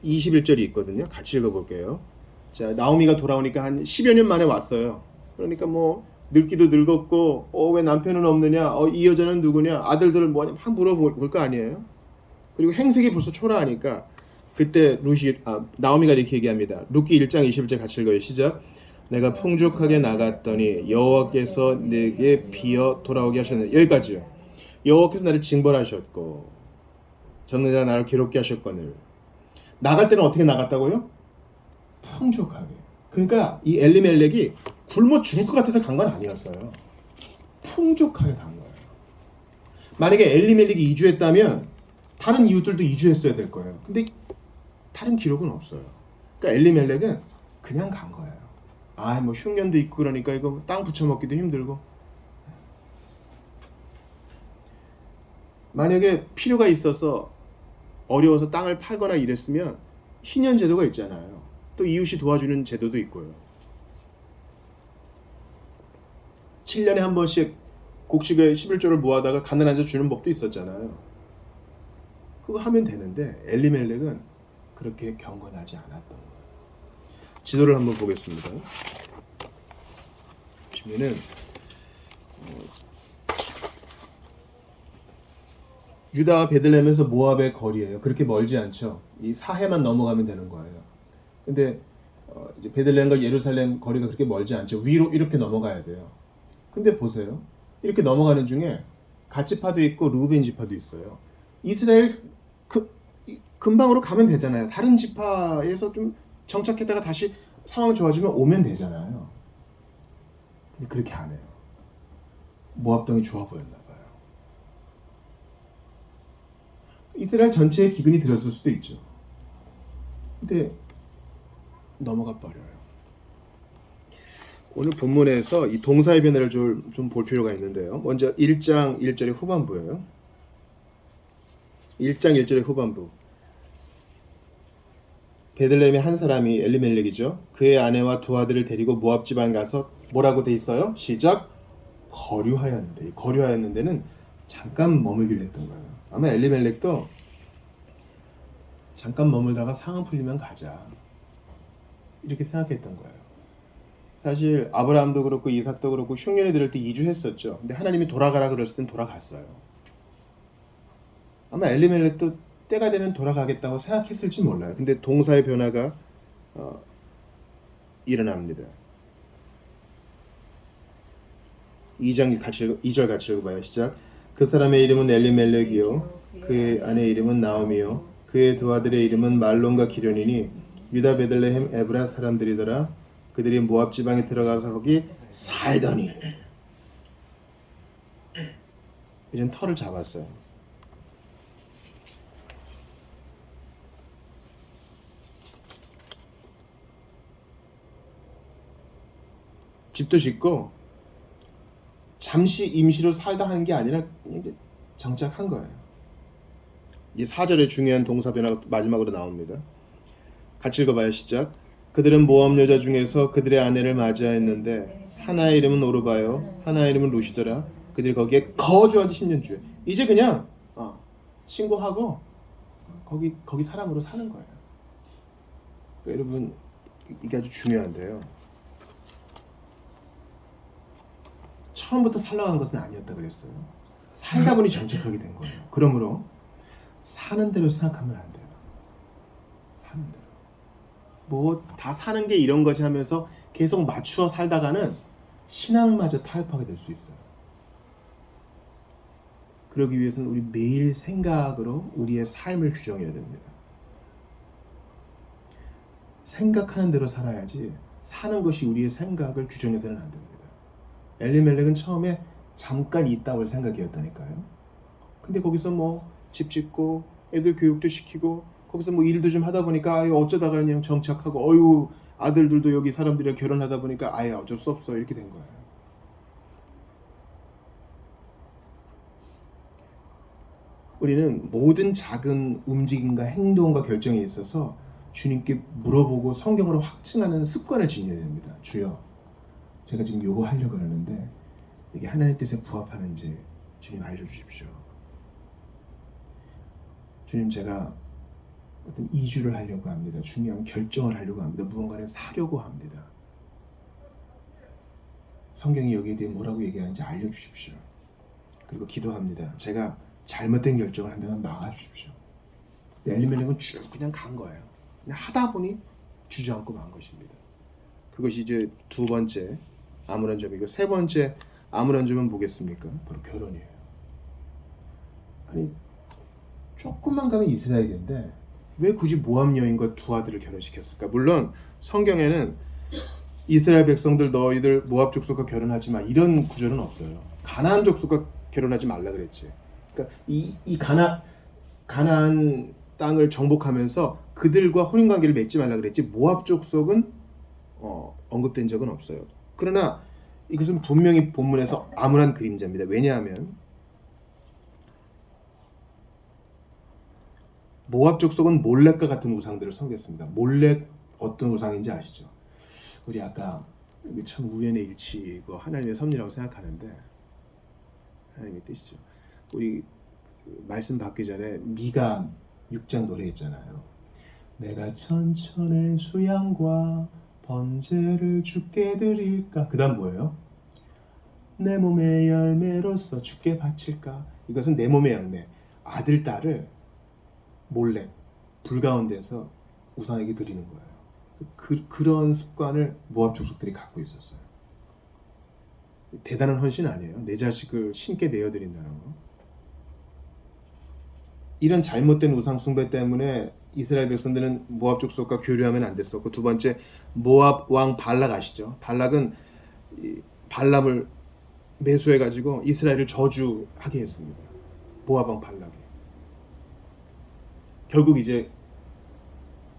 21절이 있거든요. 같이 읽어볼게요. 자, 나오미가 돌아오니까 한 10여 년 만에 왔어요. 그러니까 뭐 늙기도 늙었고 왜 남편은 없느냐, 이 여자는 누구냐, 아들들을 뭐냐 막 물어볼 거 아니에요. 그리고 행색이 벌써 초라하니까 그때 나오미가 이렇게 얘기합니다. 룻기 1장 21절 같이 읽어요. 시작. 내가 풍족하게 나갔더니 여호와께서 내게 비어 돌아오게 하셨네. 여기까지요. 여호와께서 나를 징벌하셨고 전능자가 나를 괴롭게 하셨거늘. 나갈 때는 어떻게 나갔다고요? 풍족하게. 그러니까 이 엘리멜렉이 굶어 죽을 것 같아서 간 건 아니었어요. 풍족하게 간 거예요. 만약에 엘리멜렉이 이주했다면 다른 이웃들도 이주했어야 될 거예요. 근데 다른 기록은 없어요. 그러니까 엘리멜렉은 그냥 간 거예요. 뭐 흉년도 있고 그러니까 이거 땅 붙여먹기도 힘들고. 만약에 필요가 있어서 어려워서 땅을 팔거나 이랬으면 희년 제도가 있잖아요. 또 이웃이 도와주는 제도도 있고요. 7년에 한 번씩 곡식의 11조를 모아다가 가난한 자 주는 법도 있었잖아요. 그거 하면 되는데 엘리멜렉은 그렇게 경건하지 않았던 거예요. 지도를 한번 보겠습니다. 보시면은 유다와 베들레헴에서 모압의 거리예요. 그렇게 멀지 않죠. 이 사해만 넘어가면 되는 거예요. 근데 이제 베들레헴과 예루살렘 거리가 그렇게 멀지 않죠. 위로 이렇게 넘어가야 돼요. 근데 보세요. 이렇게 넘어가는 중에 갓지파도 있고 루벤 지파도 있어요. 이스라엘 금방으로 가면 되잖아요. 다른 지파에서 좀 정착했다가 다시 상황 좋아지면 오면 되잖아요. 근데 그렇게 안 해요. 모압 땅이 좋아 보였나 봐요. 이스라엘 전체에 기근이 들었을 수도 있죠. 근데 넘어가 버려요. 오늘 본문에서 이 동사의 변화를 좀 볼 필요가 있는데요. 먼저 1장 1절의 후반부예요. 1장 1절의 후반부. 베들레헴의 한 사람이 엘리멜렉이죠. 그의 아내와 두 아들을 데리고 모압 지방에 가서 뭐라고 돼 있어요? 시작. 거류하였는데, 거류하였는데는 잠깐 머물기로 했던 거예요. 아마 엘리멜렉도 잠깐 머물다가 상황 풀리면 가자 이렇게 생각했던 거예요. 사실 아브라함도 그렇고 이삭도 그렇고 흉년이 들을 때 이주했었죠. 근데 하나님이 돌아가라 그랬을 땐 돌아갔어요. 아마 엘리멜렉도 때가 되면 돌아가겠다고 생각했을지 몰라요. 근데 동사의 변화가 일어납니다. 2절 같이 읽어봐요. 시작. 그 사람의 이름은 엘리멜렉이요 그의 아내의 이름은 나오미요 그의 두 아들의 이름은 말론과 기련이니 유다 베들레헴 에브라 사람들이더라. 그들이 모압 지방에 들어가서 거기 살더니 이젠 털을 잡았어요. 집도 짓고 잠시 임시로 살다 하는 게 아니라 이제 정착한 거예요. 이 4절에 중요한 동사 변화가 마지막으로 나옵니다. 같이 읽어봐요. 시작. 그들은 모압 여자 중에서 그들의 아내를 맞이하였는데 하나의 이름은 오르바요, 하나의 이름은 루시더라. 그들이 거기에 거주한 지 10년 주에. 이제 그냥 신고하고 거기 사람으로 사는 거예요. 그러니까 여러분 이게 아주 중요한데요. 처음부터 살라간 것은 아니었다 그랬어요. 살다 보니 정착하게 된 거예요. 그러므로 사는 대로 생각하면 안 돼요. 사는 대로. 뭐 다 사는 게 이런 거지 하면서 계속 맞추어 살다가는 신앙마저 타협하게 될 수 있어요. 그러기 위해서는 우리 매일 생각으로 우리의 삶을 규정해야 됩니다. 생각하는 대로 살아야지 사는 것이 우리의 생각을 규정해서는 안 됩니다. 엘리멜렉은 처음에 잠깐 이 땅을 생각이었다니까요. 근데 거기서 뭐 집 짓고 애들 교육도 시키고 거기서 뭐 일도 좀 하다 보니까 어쩌다가 그냥 정착하고 아들들도 여기 사람들이랑 결혼하다 보니까 어쩔 수 없어 이렇게 된 거예요. 우리는 모든 작은 움직임과 행동과 결정에 있어서 주님께 물어보고 성경으로 확증하는 습관을 지녀야 됩니다. 주여, 제가 지금 요거 하려고 하는데 이게 하나님의 뜻에 부합하는지 주님 알려주십시오. 주님, 제가 어떤 이주를 하려고 합니다. 중요한 결정을 하려고 합니다. 무언가를 사려고 합니다. 성경이 여기에 대해 뭐라고 얘기하는지 알려주십시오. 그리고 기도합니다. 제가 잘못된 결정을 한다면 막아주십시오. 엘리멜렉은 쭉 그냥 간 거예요. 그냥 하다 보니 주저앉고 만 것입니다. 그것이 이제 두 번째 아무런 점이고, 세 번째 아무런 점은 뭐겠습니까? 바로 결혼이에요. 아니 조금만 가면 이스라엘인데 왜 굳이 모압 여인과 두 아들을 결혼시켰을까? 물론 성경에는 이스라엘 백성들 너희들 모압 족속과 결혼하지 마 이런 구절은 없어요. 가나안 족속과 결혼하지 말라 그랬지. 그러니까 이 가나안 땅을 정복하면서 그들과 혼인 관계를 맺지 말라 그랬지 모압 족속은 언급된 적은 없어요. 그러나 이것은 분명히 본문에서 암울한 그림자입니다. 왜냐하면 모압 족속은 몰렉과 같은 우상들을 섬겼습니다. 몰렉 어떤 우상인지 아시죠? 우리 아까 참 우연의 일치고 하나님의 섭리라고 생각하는데 하나님의 뜻이죠. 우리 말씀 받기 전에 미가 6장 노래했잖아요. 내가 천천의 수양과 번제를 주께 드릴까? 그 다음 뭐예요? 내 몸의 열매로서 주께 바칠까? 이것은 내 몸의 열매, 아들, 딸을 몰래 불 가운데서 우상에게 드리는 거예요. 그런 습관을 모압 족속들이 갖고 있었어요. 대단한 헌신 아니에요? 내 자식을 신께 내어드린다는 거. 이런 잘못된 우상 숭배 때문에 이스라엘 백성들은 모압 족속과 교류하면 안 됐었고, 두 번째 모압 왕 발락 아시죠? 발락은 발람을 매수해가지고 이스라엘을 저주하게 했습니다. 모압 왕 발락이. 결국 이제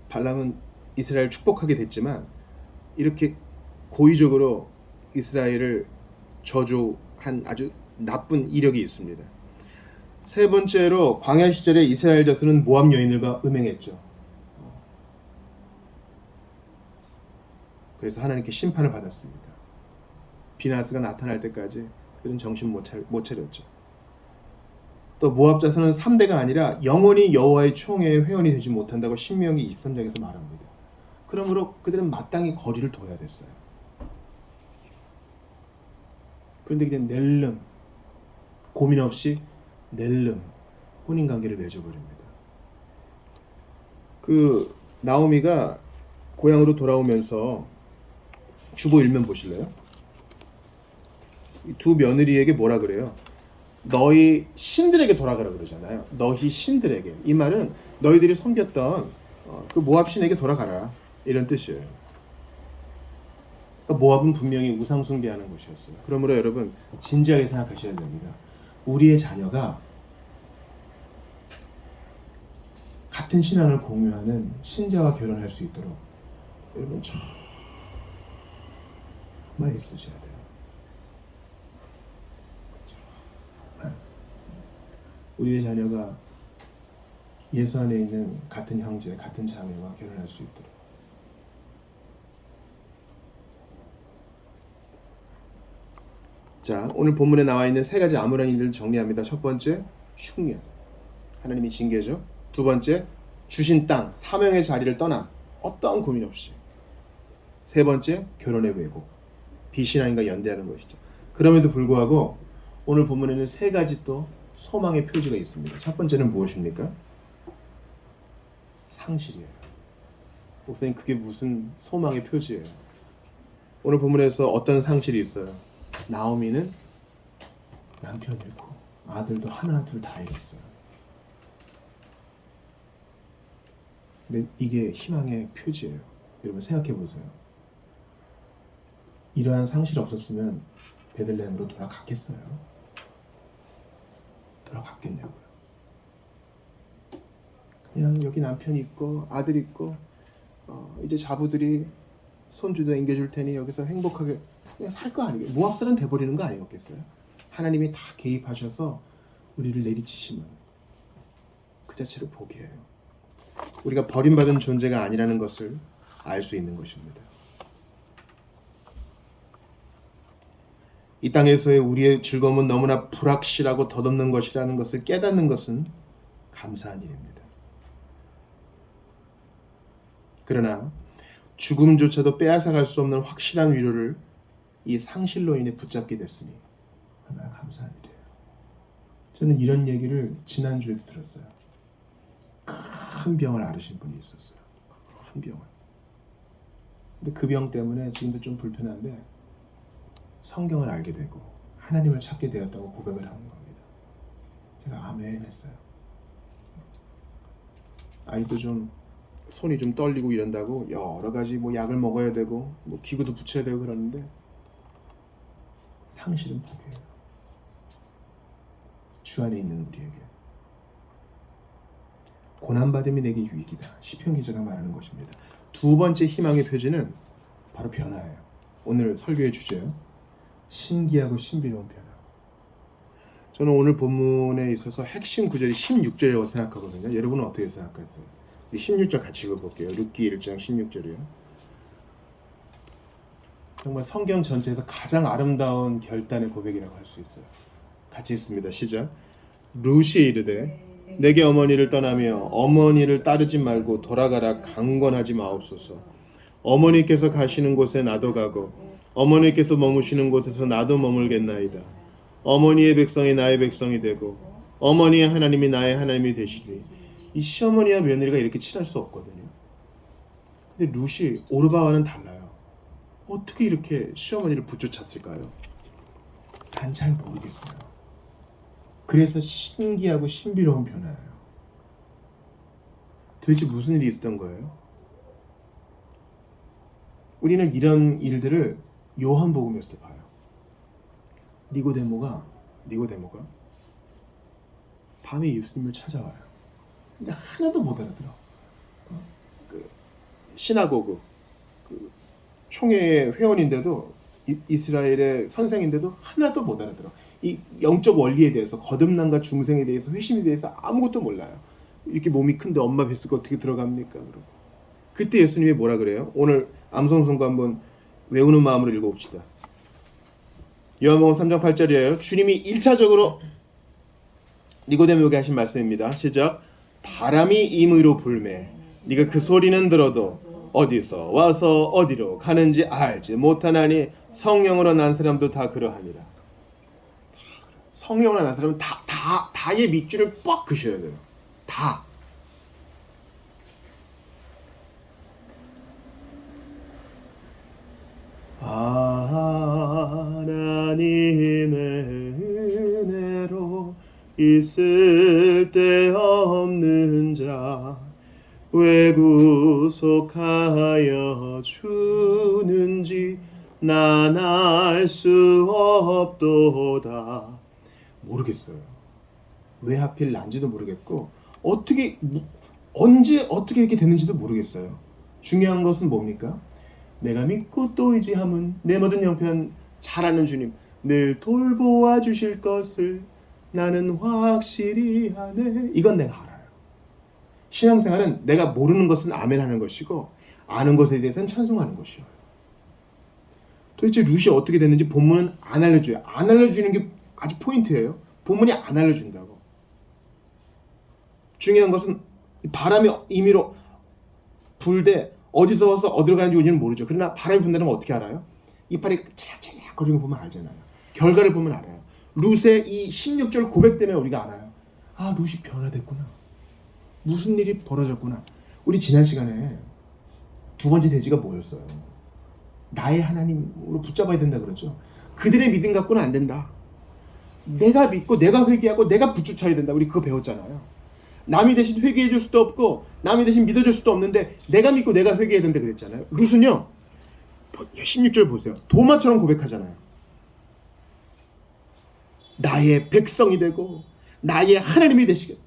발람은 이스라엘을 축복하게 됐지만 이렇게 고의적으로 이스라엘을 저주한 아주 나쁜 이력이 있습니다. 세 번째로 광야 시절에 이스라엘 자손은 모압 여인들과 음행했죠. 그래서 하나님께 심판을 받았습니다. 비나스가 나타날 때까지 그들은 정신 못 차렸죠. 또 모압 자손은 3대가 아니라 영원히 여호와의 총회의 회원이 되지 못한다고 신명기 23장에서 말합니다. 그러므로 그들은 마땅히 거리를 둬야 됐어요. 그런데 그냥 낼름, 고민 없이 낼름 혼인관계를 맺어버립니다. 그 나오미가 고향으로 돌아오면서 주보 일면 보실래요? 두 며느리에게 뭐라 그래요? 너희 신들에게 돌아가라 그러잖아요. 너희 신들에게. 이 말은 너희들이 섬겼던 그 모압 신에게 돌아가라 이런 뜻이에요. 그러니까 모압은 분명히 우상 숭배하는 곳이었어요. 그러므로 여러분 진지하게 생각하셔야 됩니다. 우리의 자녀가 같은 신앙을 공유하는 신자와 결혼할 수 있도록 여러분 정말 있으셔야 돼요. 정말 우리의 자녀가 예수 안에 있는 같은 형제, 같은 자매와 결혼할 수 있도록. 자, 오늘 본문에 나와 있는 세 가지 아무런 일들을 정리합니다. 첫 번째, 흉년. 하나님이 징계죠. 두 번째, 주신 땅, 사명의 자리를 떠남. 어떠한 고민 없이. 세 번째, 결혼의 왜곡. 비신앙인과 연대하는 것이죠. 그럼에도 불구하고 오늘 본문에는 세 가지 또 소망의 표지가 있습니다. 첫 번째는 무엇입니까? 상실이에요. 목사님, 그게 무슨 소망의 표지예요? 오늘 본문에서 어떤 상실이 있어요? 나오미는 남편 잃고 아들도 하나 둘 다 잃었어요. 근데 이게 희망의 표지예요. 여러분 생각해 보세요. 이러한 상실이 없었으면 베들레헴으로 돌아갔겠어요? 돌아갔겠냐고요. 그냥 여기 남편 있고 아들 있고 이제 자부들이 손주도 앵겨줄 테니 여기서 행복하게 그냥 살 거 아니에요. 모압살은 돼버리는 거 아니었겠어요? 하나님이 다 개입하셔서 우리를 내리치시면 그 자체로 복이에요. 우리가 버림받은 존재가 아니라는 것을 알 수 있는 것입니다. 이 땅에서의 우리의 즐거움은 너무나 불확실하고 덧없는 것이라는 것을 깨닫는 것은 감사한 일입니다. 그러나 죽음조차도 빼앗아갈 수 없는 확실한 위로를 이 상실로 인해 붙잡게 됐으니 얼마나 감사한 일이에요. 저는 이런 얘기를 지난주에도 들었어요. 큰 병을 앓으신 분이 있었어요. 큰 병을. 근데 그 병 때문에 지금도 좀 불편한데 성경을 알게 되고 하나님을 찾게 되었다고 고백을 하는 겁니다. 제가 아멘 했어요. 아이도 좀 손이 좀 떨리고 이런다고 여러 가지 뭐 약을 먹어야 되고 뭐 기구도 붙여야 되고 그러는데 상실은 복이에요. 주 안에 있는 우리에게 고난받음이 내게 유익이다. 시편 기자가 말하는 것입니다. 두 번째 희망의 표지는 바로 변화예요. 오늘 설교의 주제요. 신기하고 신비로운 변화. 저는 오늘 본문에 있어서 핵심 구절이 16절이라고 생각하거든요. 여러분은 어떻게 생각하세요? 16절 같이 읽어볼게요. 룻기 1장 16절이요. 정말 성경 전체에서 가장 아름다운 결단의 고백이라고 할 수 있어요. 같이 읽습니다. 시작. 룻이 이르되 내게 어머니를 떠나며 어머니를 따르지 말고 돌아가라 강권하지 마옵소서. 어머니께서 가시는 곳에 나도 가고 어머니께서 머무시는 곳에서 나도 머물겠나이다. 어머니의 백성이 나의 백성이 되고 어머니의 하나님이 나의 하나님이 되시리. 이 시어머니와 며느리가 이렇게 친할 수 없거든요. 근데 룻이 오르바와는 달라요. 어떻게 이렇게 시어머니를 붙여찼을까요? 난 잘 모르겠어요. 그래서 신기하고 신비로운 변화예요. 도대체 무슨 일이 있었던 거예요? 우리는 이런 일들을 요한복음에서도 봐요. 니고데모가 밤에 예수님을 찾아와요. 근데 하나도 못 알아들어. 그 시나고그 그 총회의 회원인데도 이스라엘의 선생인데도 하나도 못 알아들어. 이 영적 원리에 대해서 거듭남과 중생에 대해서 회심에 대해서 아무것도 몰라요. 이렇게 몸이 큰데 엄마 뱃속에 어떻게 들어갑니까? 그러고 그때 예수님이 뭐라 그래요? 오늘 암송송가 한번 외우는 마음으로 읽어봅시다. 요한복음 3장 8절이에요. 주님이 1차적으로 니고데모에게 하신 말씀입니다. 시작. 바람이 임의로 불매 네가 그 소리는 들어도 어디서 와서 어디로 가는지 알지 못하나니 성령으로 난 사람도 다 그러하니라. 성령으로 난 사람은 다의 밑줄을 뻑 그셔야 돼요. 다. 하나님의 은혜로 있을 데 없는 자 왜 구속하여 주는지 난 알 수 없도다. 모르겠어요. 왜 하필 난지도 모르겠고 언제 어떻게 이렇게 됐는지도 모르겠어요. 중요한 것은 뭡니까? 내가 믿고 또 의지함은 내 모든 형편 잘 아는 주님 늘 돌보아 주실 것을 나는 확실히 하네. 이건 내가 알아요. 신앙생활은 내가 모르는 것은 아멘하는 것이고 아는 것에 대해서는 찬송하는 것이요. 도대체 룻이 어떻게 됐는지 본문은 안 알려줘요. 안 알려주는 게 아주 포인트예요. 본문이 안 알려준다고. 중요한 것은 바람이 임의로 불되 어디서 와서 어디로 가는지 우리는 모르죠. 그러나 바람이 분다는 건 어떻게 알아요? 이빨이 찰칵찰칵 거리는 거 보면 알잖아요. 결과를 보면 알아요. 룻의 이 16절 고백 때문에 우리가 알아요. 아, 룻이 변화됐구나. 무슨 일이 벌어졌구나. 우리 지난 시간에 두 번째 대지가 뭐였어요? 나의 하나님으로 붙잡아야 된다 그러죠. 그들의 믿음 갖고는 안 된다. 내가 믿고 내가 회개하고 내가 붙여야 된다. 우리 그거 배웠잖아요. 남이 대신 회개해 줄 수도 없고 남이 대신 믿어줄 수도 없는데 내가 믿고 내가 회개해야 된다 그랬잖아요. 룻은요 16절 보세요. 도마처럼 고백하잖아요. 나의 백성이 되고 나의 하나님이 되시겠다.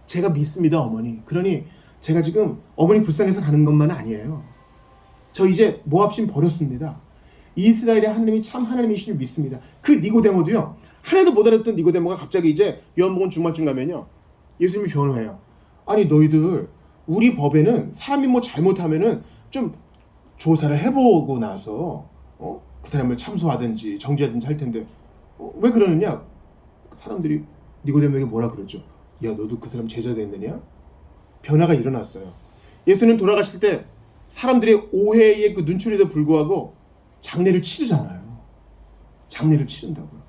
제가 믿습니다 어머니. 그러니 제가 지금 어머니 불쌍해서 가는 것만은 아니에요. 저 이제 모압신 버렸습니다. 이스라엘의 하나님이 참 하나님이신 줄 믿습니다. 그 니고데모도요. 하나도 못 알았던 니고데모가 갑자기 이제 요한복음 중간쯤 가면요. 예수님이 변호해요. 아니 너희들 우리 법에는 사람이 뭐 잘못하면은 좀 조사를 해보고 나서 그 사람을 참소하든지 정죄하든지 할 텐데 왜 그러느냐? 사람들이 니고데모에게 뭐라 그러죠? 야 너도 그 사람 제자 됐느냐? 변화가 일어났어요. 예수님 돌아가실 때 사람들의 오해의 그 눈초리에도 불구하고 장례를 치르잖아요. 장례를 치른다고요.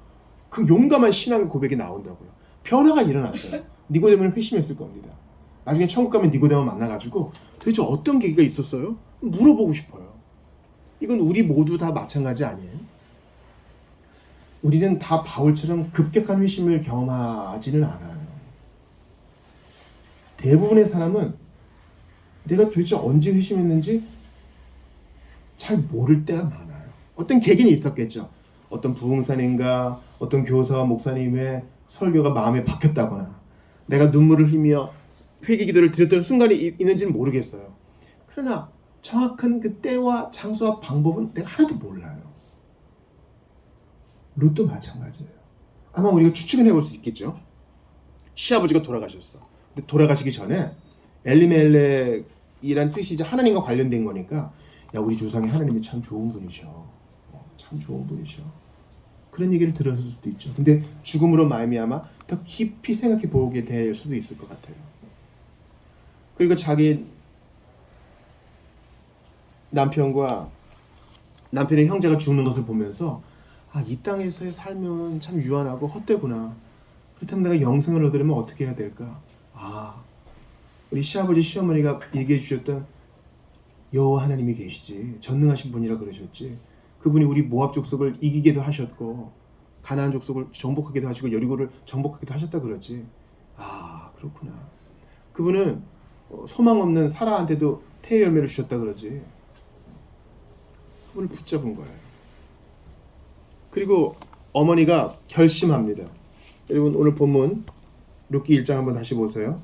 그 용감한 신앙의 고백이 나온다고요. 변화가 일어났어요. 니고데모는 회심했을 겁니다. 나중에 천국 가면 니고데모 만나가지고 도대체 어떤 계기가 있었어요? 물어보고 싶어요. 이건 우리 모두 다 마찬가지 아니에요? 우리는 다 바울처럼 급격한 회심을 경험하지는 않아요. 대부분의 사람은 내가 도대체 언제 회심했는지 잘 모를 때가 많아요. 어떤 계기는 있었겠죠. 어떤 부흥사님과 어떤 교사와 목사님의 설교가 마음에 박혔다거나 내가 눈물을 흘리며 회개기도를 드렸던 순간이 있는지는 모르겠어요. 그러나 정확한 그 때와 장소와 방법은 내가 하나도 몰라요. 룻도 마찬가지예요. 아마 우리가 추측은 해볼 수 있겠죠. 시아버지가 돌아가셨어. 근데 돌아가시기 전에 엘리멜렉이란 뜻이 이제 하나님과 관련된 거니까 야 우리 조상의 하나님이 참 좋은 분이셔. 참 좋은 분이셔. 그런 얘기를 들었을 수도 있죠. 근데 죽음으로 말미암아 더 깊이 생각해 보게 될 수도 있을 것 같아요. 그리고 자기 남편의 형제가 죽는 것을 보면서 이 땅에서의 삶은 참 유한하고 헛되구나. 그렇다면 내가 영생을 얻으려면 어떻게 해야 될까? 우리 시아버지 시어머니가 얘기해 주셨던 여호와 하나님이 계시지. 전능하신 분이라 그러셨지. 그분이 우리 모압 족속을 이기게도 하셨고 가나안 족속을 정복하기도 하시고 여리고를 정복하기도 하셨다 그러지. 그렇구나. 그분은 소망 없는 사라한테도 태의 열매를 주셨다 그러지. 그분을 붙잡은 거예요. 그리고 어머니가 결심합니다. 여러분 오늘 본문 룻기 1장 한번 다시 보세요.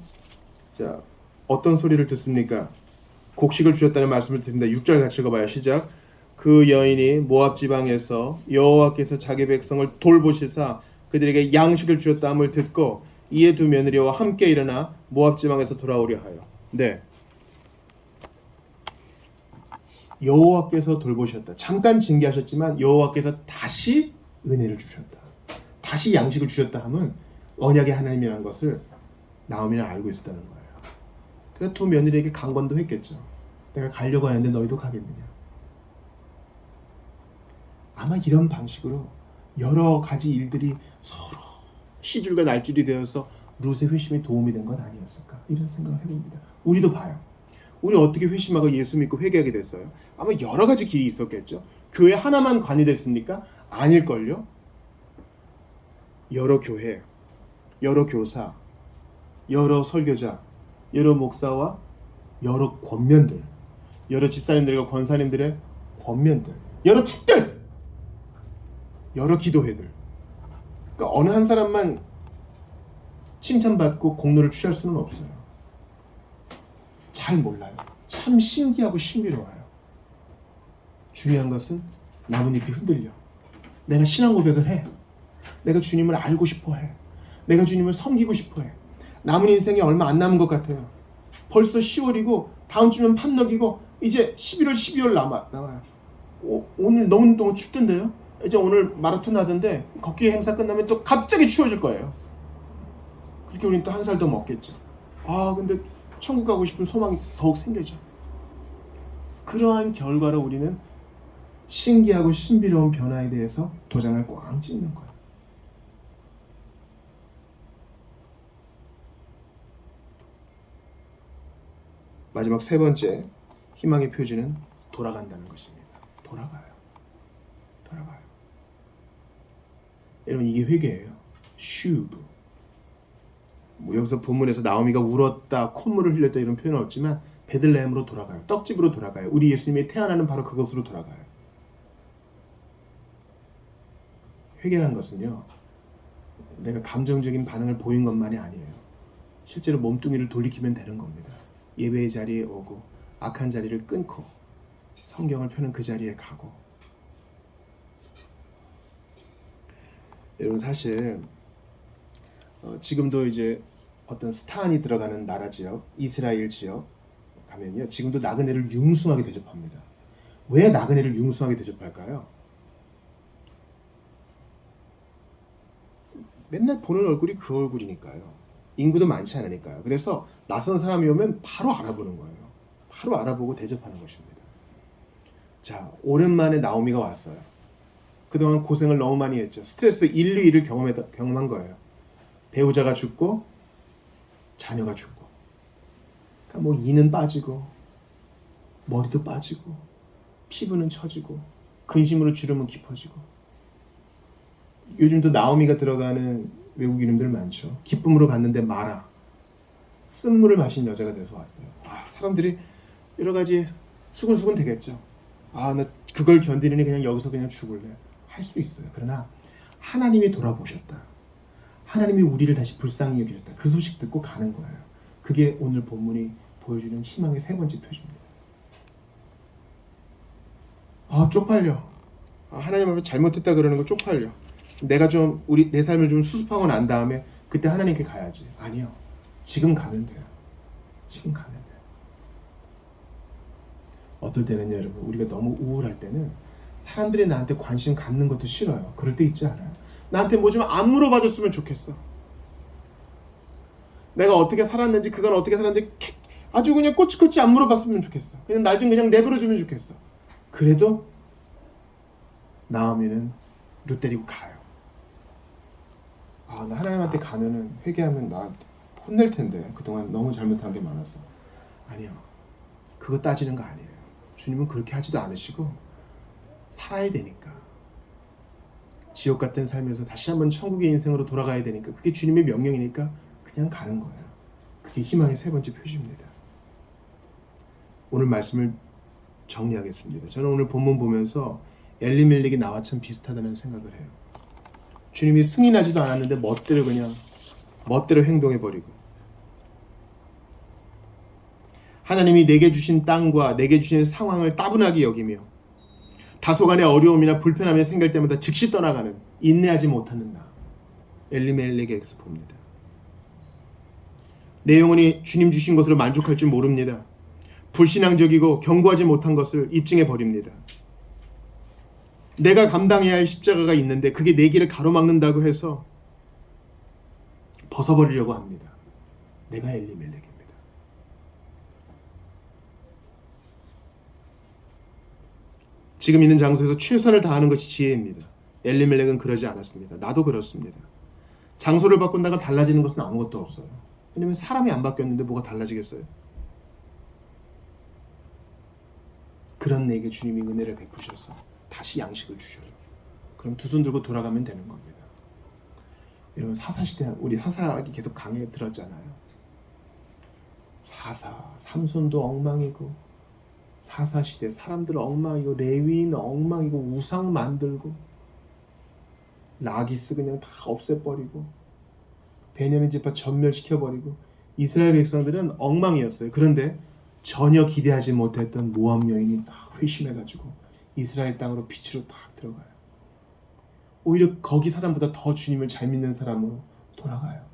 자, 어떤 소리를 듣습니까? 곡식을 주셨다는 말씀을 드립니다. 6절 같이 읽어봐요. 시작. 그 여인이 모압 지방에서 여호와께서 자기 백성을 돌보시사 그들에게 양식을 주셨다함을 듣고 이에 두 며느리와 함께 일어나 모압 지방에서 돌아오려 하여. 네. 여호와께서 돌보셨다. 잠깐 징계하셨지만 여호와께서 다시 은혜를 주셨다. 다시 양식을 주셨다 하면 언약의 하나님이라는 것을 나오미는 알고 있었다는 거예요. 그래서 두 며느리에게 강권도 했겠죠. 내가 가려고 하는데 너희도 가겠느냐. 아마 이런 방식으로 여러 가지 일들이 서로 시줄과 날줄이 되어서 룻의 회심에 도움이 된 건 아니었을까 이런 생각을 해봅니다. 우리도 봐요. 우리 어떻게 회심하고 예수 믿고 회개하게 됐어요? 아마 여러 가지 길이 있었겠죠. 교회 하나만 관이 됐습니까? 아닐걸요. 여러 교회, 여러 교사, 여러 설교자, 여러 목사와 여러 권면들, 여러 집사님들과 권사님들의 권면들, 여러 책들, 여러 기도회들. 그러니까 어느 한 사람만 칭찬받고 공로를 취할 수는 없어요. 잘 몰라요. 참 신기하고 신비로워요. 중요한 것은 나뭇잎이 흔들려. 내가 신앙 고백을 해. 내가 주님을 알고 싶어 해. 내가 주님을 섬기고 싶어 해. 남은 인생이 얼마 안 남은 것 같아요. 벌써 10월이고 다음 주면 팝너기고 이제 11월, 12월 남아요. 오늘 너무 춥던데요? 이제 오늘 마라톤 하던데 걷기 행사 끝나면 또 갑자기 추워질 거예요. 그렇게 우리는 또 한 살 더 먹겠죠. 근데 천국 가고 싶은 소망이 더욱 생겨져. 그러한 결과로 우리는 신기하고 신비로운 변화에 대해서 도장을 꽝 찍는 거예요. 마지막 세 번째 희망의 표지는 돌아간다는 것입니다. 돌아가요. 여러분, 이게 회개예요. 슈브. 여기서 본문에서 나오미가 울었다, 콧물을 흘렸다 이런 표현은 없지만 베들레헴으로 돌아가요. 떡집으로 돌아가요. 우리 예수님이 태어나는 바로 그곳으로 돌아가요. 회개라는 것은요, 내가 감정적인 반응을 보인 것만이 아니에요. 실제로 몸뚱이를 돌이키면 되는 겁니다. 예배의 자리에 오고 악한 자리를 끊고 성경을 펴는 그 자리에 가고. 여러분, 사실 지금도 이제 어떤 스탄이 들어가는 나라 지역, 이스라엘 지역 가면요, 지금도 나그네를 융숭하게 대접합니다. 왜 나그네를 융숭하게 대접할까요? 맨날 보는 얼굴이 그 얼굴이니까요. 인구도 많지 않으니까요. 그래서 낯선 사람이 오면 바로 알아보는 거예요. 바로 알아보고 대접하는 것입니다. 자, 오랜만에 나오미가 왔어요. 그동안 고생을 너무 많이 했죠. 스트레스 인류일을 경험한 거예요. 배우자가 죽고 자녀가 죽고, 그러니까 뭐 이는 빠지고 머리도 빠지고 피부는 처지고 근심으로 주름은 깊어지고. 요즘도 나오미가 들어가는 외국 이름들 많죠. 기쁨으로 갔는데 마라, 쓴물을 마신 여자가 돼서 왔어요. 사람들이 여러 가지 수근수근 되겠죠. 나 그걸 견디느니 그냥 여기서 그냥 죽을래, 할 수 있어요. 그러나 하나님이 돌아보셨다, 하나님이 우리를 다시 불쌍히 여기셨다, 그 소식 듣고 가는 거예요. 그게 오늘 본문이 보여주는 희망의 세 번째 표지입니다. 쪽팔려. 하나님 앞에 잘못했다 그러는 거 쪽팔려. 내가 좀 내 삶을 좀 수습하고 난 다음에 그때 하나님께 가야지. 아니요. 지금 가면 돼요. 지금 가면 돼요. 어떨 때는요, 여러분, 우리가 너무 우울할 때는 사람들이 나한테 관심 갖는 것도 싫어요. 그럴 때 있지 않아요? 나한테 뭐 좀 안 물어봐줬으면 좋겠어. 내가 어떻게 살았는지, 그건 어떻게 살았는지 아주 그냥 꼬치꼬치 안 물어봤으면 좋겠어. 그냥 날 좀 그냥 내버려주면 좋겠어. 그래도 나오미는 루 때리고 가요. 나 하나님한테 가면은 회개하면 나 혼낼 텐데 그동안 너무 잘못한 게 많아서. 아니요, 그거 따지는 거 아니에요. 주님은 그렇게 하지도 않으시고 살아야 되니까, 지옥 같은 삶에서 다시 한번 천국의 인생으로 돌아가야 되니까, 그게 주님의 명령이니까 그냥 가는 거예요. 그게 희망의 세 번째 표시입니다. 오늘 말씀을 정리하겠습니다. 저는 오늘 본문 보면서 엘리멜렉이 나와 참 비슷하다는 생각을 해요. 주님이 승인하지도 않았는데 멋대로 행동해버리고, 하나님이 내게 주신 땅과 내게 주신 상황을 따분하게 여기며 다소간의 어려움이나 불편함이 생길 때마다 즉시 떠나가는 인내하지 못하는 나, 엘리멜렉에게서 봅니다. 내 영혼이 주님 주신 것으로 만족할 줄 모릅니다. 불신앙적이고 견고하지 못한 것을 입증해 버립니다. 내가 감당해야 할 십자가가 있는데 그게 내 길을 가로막는다고 해서 벗어버리려고 합니다. 내가 엘리멜렉입니다. 지금 있는 장소에서 최선을 다하는 것이 지혜입니다. 엘리멜렉은 그러지 않았습니다. 나도 그렇습니다. 장소를 바꾼다가 달라지는 것은 아무것도 없어요. 왜냐면 사람이 안 바뀌었는데 뭐가 달라지겠어요? 그런 내게 주님이 은혜를 베푸셔서 다시 양식을 주셔요. 그럼 두 손 들고 돌아가면 되는 겁니다. 여러분, 사사시대 우리 사사기 계속 강해 들었잖아요. 삼손도 엉망이고, 사사시대 사람들 엉망이고, 레위인 엉망이고, 우상 만들고, 라기스 그냥 다 없애버리고, 베냐민 지파 전멸시켜버리고, 이스라엘 백성들은 엉망이었어요. 그런데 전혀 기대하지 못했던 모압 여인이 딱 회심해가지고 이스라엘 땅으로 빛으로 딱 들어가요. 오히려 거기 사람보다 더 주님을 잘 믿는 사람으로 돌아가요.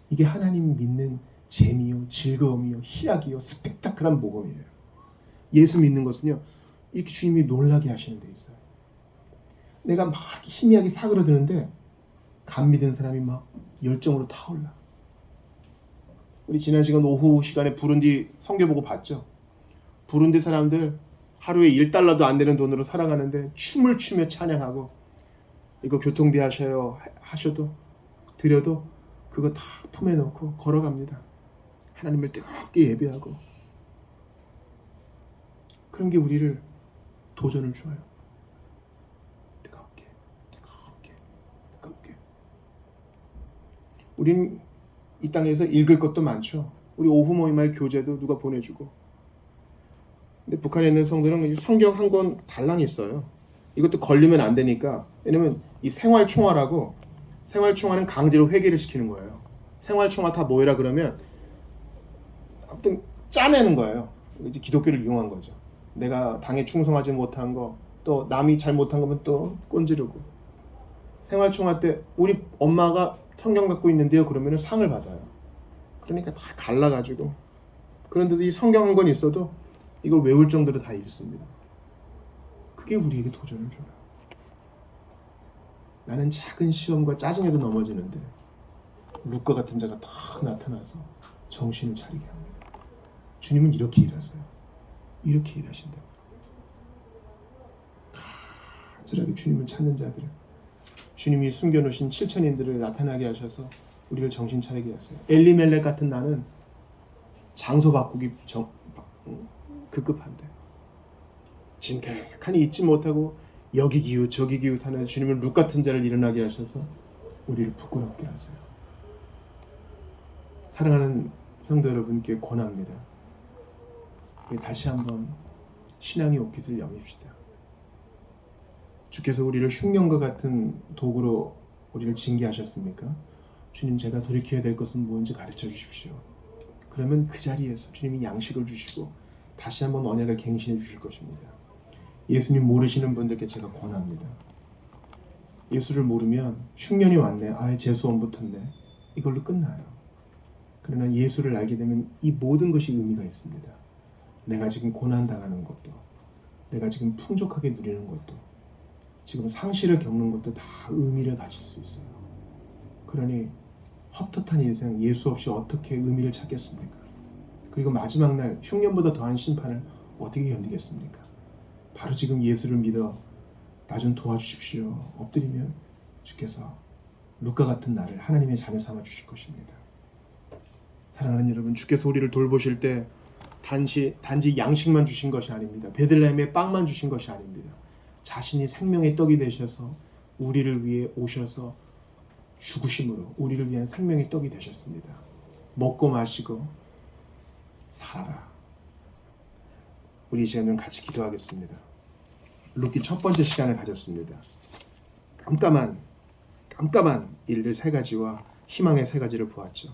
이게 하나님 믿는 재미요, 즐거움이요, 희락이요, 스펙타클한 복음이에요. 예수 믿는 것은요, 이렇게 주님이 놀라게 하시는 데 있어요. 내가 막 희미하게 사그러드는데 감 믿은 사람이 막 열정으로 타올라. 우리 지난 시간 오후 시간에 부룬디 선교 보고 봤죠. 부룬디 사람들 하루에 $1도 안 되는 돈으로 살아가는데 춤을 추며 찬양하고, 이거 교통비 하셔도 드려도 그거 다 품에 넣고 걸어갑니다. 하나님을 뜨겁게 예배하고. 그런 게 우리를 도전을 줘요. 뜨겁게. 우리는 이 땅에서 읽을 것도 많죠. 우리 오후 모임할 교재도 누가 보내주고. 근데 북한에 있는 성도는 성경 한 권 달랑이 있어요. 이것도 걸리면 안 되니까. 왜냐면 이 생활총화라고, 생활총화는 강제로 회개를 시키는 거예요. 생활총화 다 모여라 그러면 아무튼 짜내는 거예요. 이제 기독교를 이용한 거죠. 내가 당에 충성하지 못한 거, 또 남이 잘못한 거면 또 꼰지르고. 생활총화 때 우리 엄마가 성경 갖고 있는데요 그러면 상을 받아요. 그러니까 다 갈라가지고. 그런데도 이 성경 한 권 있어도 이걸 외울 정도로 다 읽습니다. 그게 우리에게 도전을 줘요. 나는 작은 시험과 짜증에도 넘어지는데 룻과 같은 자가 탁 나타나서 정신을 차리게 합니다. 주님은 이렇게 일하세요. 이렇게 일하신다고. 간절하게 주님을 찾는 자들을, 주님이 숨겨놓으신 7천인들을 나타나게 하셔서 우리를 정신 차리게 하세요. 엘리멜렉 같은 나는 장소 바꾸기 급급한데 진득하니 잊지 못하고 여기 기웃 저기 기웃하는 주님은 룻 같은 자를 일어나게 하셔서 우리를 부끄럽게 하세요. 사랑하는 성도 여러분께 권합니다. 우리 다시 한번 신앙의 옷깃을 여밉시다. 주께서 우리를 흉년과 같은 도구로 우리를 징계하셨습니까? 주님, 제가 돌이켜야 될 것은 뭔지 가르쳐 주십시오. 그러면 그 자리에서 주님이 양식을 주시고 다시 한번 언약을 갱신해 주실 것입니다. 예수님 모르시는 분들께 제가 권합니다. 예수를 모르면 흉년이 왔네, 아예 재수원 붙었네, 이걸로 끝나요. 그러나 예수를 알게 되면 이 모든 것이 의미가 있습니다. 내가 지금 고난당하는 것도, 내가 지금 풍족하게 누리는 것도, 지금 상실을 겪는 것도 다 의미를 가질 수 있어요. 그러니 헛헛한 인생, 예수 없이 어떻게 의미를 찾겠습니까? 그리고 마지막 날 흉년보다 더한 심판을 어떻게 견디겠습니까? 바로 지금 예수를 믿어 나 좀 도와주십시오 엎드리면 주께서 룻과 같은 나를 하나님의 자녀 삼아 주실 것입니다. 사랑하는 여러분, 주께서 우리를 돌보실 때 단지 양식만 주신 것이 아닙니다. 베들레헴에 빵만 주신 것이 아닙니다. 자신이 생명의 떡이 되셔서 우리를 위해 오셔서 죽으심으로 우리를 위한 생명의 떡이 되셨습니다. 먹고 마시고 살아라. 우리 이 시간은 같이 기도하겠습니다. 룻기 첫 번째 시간을 가졌습니다. 깜깜한 일들 세 가지와 희망의 세 가지를 보았죠.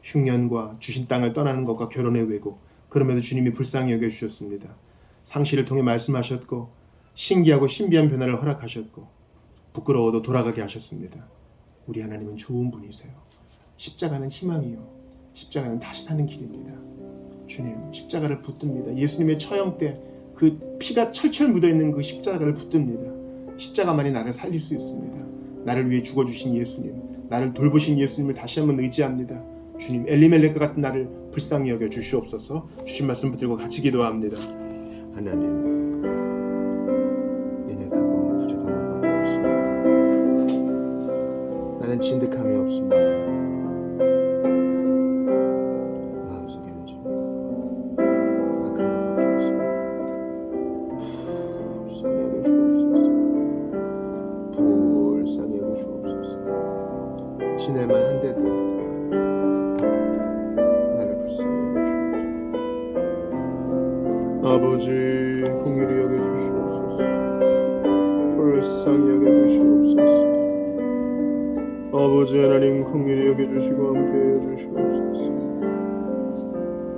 흉년과 주신 땅을 떠나는 것과 결혼의 왜곡, 그럼에도 주님이 불쌍히 여겨주셨습니다. 상시를 통해 말씀하셨고 신기하고 신비한 변화를 허락하셨고 부끄러워도 돌아가게 하셨습니다. 우리 하나님은 좋은 분이세요. 십자가는 희망이요, 십자가는 다시 사는 길입니다. 주님, 십자가를 붙듭니다. 예수님의 처형 때 그 피가 철철 묻어있는 그 십자가를 붙듭니다. 십자가만이 나를 살릴 수 있습니다. 나를 위해 죽어주신 예수님, 나를 돌보신 예수님을 다시 한번 의지합니다. 주님, 엘리멜렉과 같은 나를 불쌍히 여겨 주시옵소서. 주신 말씀 붙들고 같이 기도합니다. 하나님, 연약하고 부족한 것밖에 없습니다. 나는 진득함이 없습니다. 마음속에는 좀 악한 것밖에 없습니다. 불쌍히 여겨 주옵소서. 불쌍히 여겨 주옵소서. 지낼만 한데도 나를 불쌍히 여겨 주옵소서. 아버지, 긍휼히 여겨 주시옵소서. 불쌍히 여겨 주시옵소서. 아버지 하나님, 긍휼히 여겨 주시고 함께 해 주시옵소서.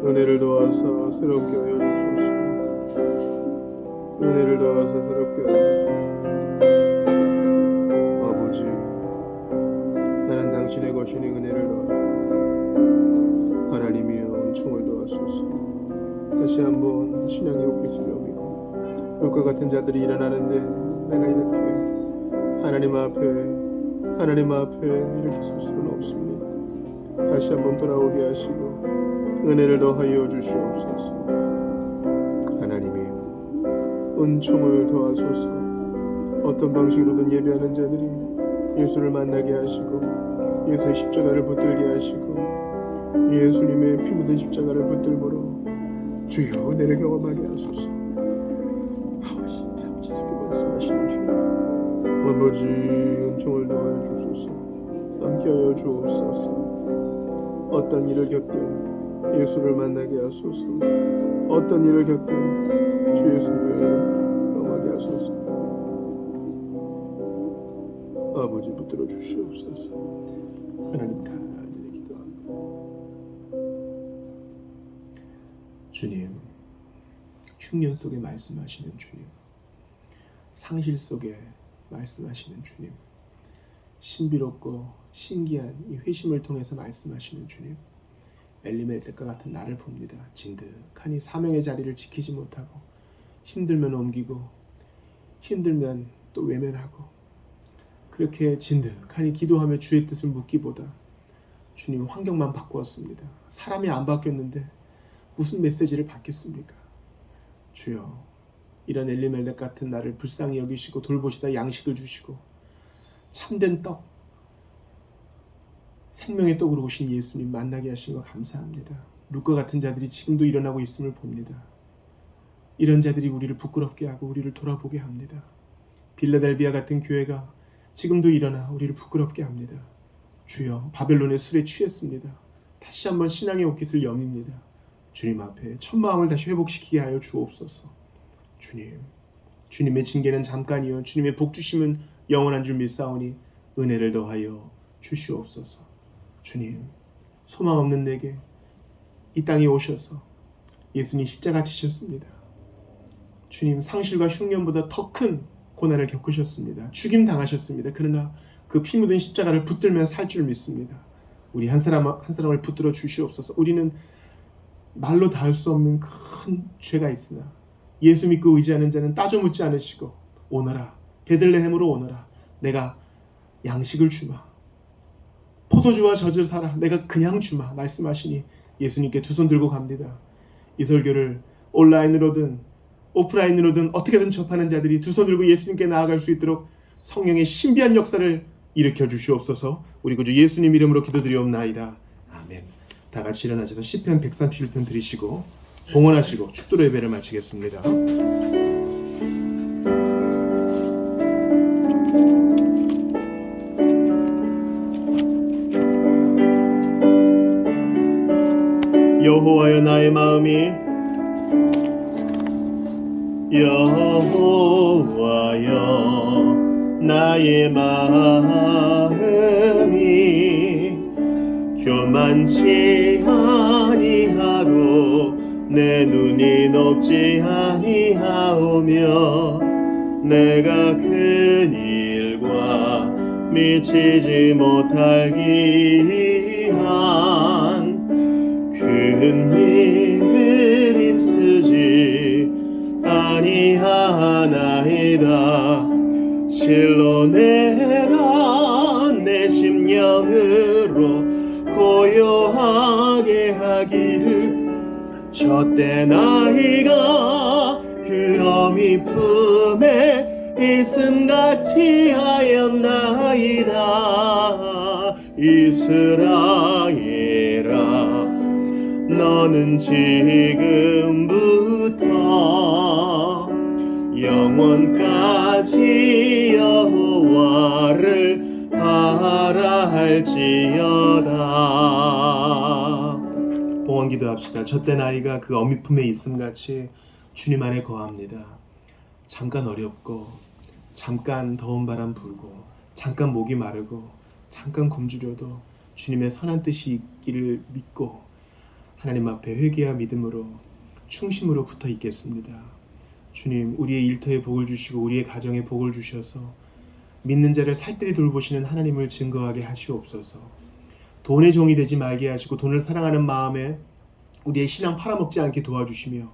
은혜를 도와서 새롭게 하여 주소서. 은혜를 도와서 새롭게 하여 주소서. 아버지, 나는 당신의 것이니 은혜를 도와 하나님이여 은총을 도와소서. 다시 한번 신앙의 옷깃을 여미고 물과 같은 자들이 일어나는데 내가 이렇게 하나님 앞에 이렇게 설 수는 없습니다. 다시 한번 돌아오게 하시고 은혜를 더하여 주시옵소서. 하나님이여 은총을 도와소서. 어떤 방식으로든 예배하는 자들이 예수를 만나게 하시고 예수의 십자가를 붙들게 하시고 예수님의 피 묻은 십자가를 붙들므로 주여 은혜를 경험하게 하소서. 아버지 속에 말씀하시는 주님, 아버지 은총을 도와여 주소서. 함께하여 주옵소서. 어떤 일을 겪든 예수를 만나게 하소서. 어떤 일을 겪든 주 예수님을 경험하게 하소서. 아버지 붙들어 주시옵소서. 하나님 간절히 기도합니다. 주님, 흉년 속에 말씀하시는 주님, 상실 속에 말씀하시는 주님, 신비롭고 신기한 이 회심을 통해서 말씀하시는 주님, 엘리멜렉과 같은 나를 봅니다. 진득하니 사명의 자리를 지키지 못하고 힘들면 옮기고 힘들면 또 외면하고 그렇게 진득하니 기도하며 주의 뜻을 묻기보다 주님 환경만 바꾸었습니다. 사람이 안 바뀌었는데 무슨 메시지를 받겠습니까? 주여, 이런 엘리멜렉 같은 나를 불쌍히 여기시고 돌보시다 양식을 주시고 참된 떡, 생명의 떡으로 오신 예수님 만나게 하신 거 감사합니다. 룻과 같은 자들이 지금도 일어나고 있음을 봅니다. 이런 자들이 우리를 부끄럽게 하고 우리를 돌아보게 합니다. 빌라델비아 같은 교회가 지금도 일어나 우리를 부끄럽게 합니다. 주여, 바벨론의 술에 취했습니다. 다시 한번 신앙의 옷깃을 여밉니다. 주님 앞에 첫 마음을 다시 회복시키게 하여 주옵소서. 주님, 주님의 징계는 잠깐이요 주님의 복주심은 영원한 줄 믿사오니 은혜를 더하여 주시옵소서. 주님, 소망 없는 내게 이 땅에 오셔서 예수님 십자가 지셨습니다. 주님, 상실과 흉년보다 더 큰 고난을 겪으셨습니다. 죽임 당하셨습니다. 그러나 그 피 묻은 십자가를 붙들면 살 줄 믿습니다. 우리 한 사람을 붙들어 주시옵소서. 우리는 말로 닿을 수 없는 큰 죄가 있으나 예수 믿고 의지하는 자는 따져 묻지 않으시고 오너라, 베들레헴으로 오너라, 내가 양식을 주마, 포도주와 젖을 사라, 내가 그냥 주마 말씀하시니 예수님께 두 손 들고 갑니다. 이 설교를 온라인으로든 오프라인으로든 어떻게든 접하는 자들이 두 손 들고 예수님께 나아갈 수 있도록 성령의 신비한 역사를 일으켜 주시옵소서. 우리 구주 예수님 이름으로 기도드리옵나이다. 아멘. 다 같이 일어나셔서 시편 131편 들으시고 봉헌하시고 축도로 예배를 마치겠습니다. 여호와여 나의 마음이 여호와여 나의 마음이 교만치 아니하고 내 눈이 높지 아니하오며 내가 큰 일과 미치지 못할 기한 큰 일을 힘쓰지 아니하나이다. 실로 내가 내 심령으로 고요하게 하기를 젖된 아이가 그 어미 품에 있음같이 하였나이다. 이스라엘아, 너는 지금부터 영원까지 여호와를 바랄지어다. 봉헌 기도합시다. 젖된 아이가 그 어미 품에 있음같이 주님 안에 거합니다. 잠깐 어렵고 잠깐 더운 바람 불고 잠깐 목이 마르고 잠깐 굶주려도 주님의 선한 뜻이 있기를 믿고 하나님 앞에 회개와 믿음으로 충심으로 붙어 있겠습니다. 주님, 우리의 일터에 복을 주시고 우리의 가정에 복을 주셔서 믿는 자를 살뜰히 돌보시는 하나님을 증거하게 하시옵소서. 돈의 종이 되지 말게 하시고 돈을 사랑하는 마음에 우리의 신앙 팔아먹지 않게 도와주시며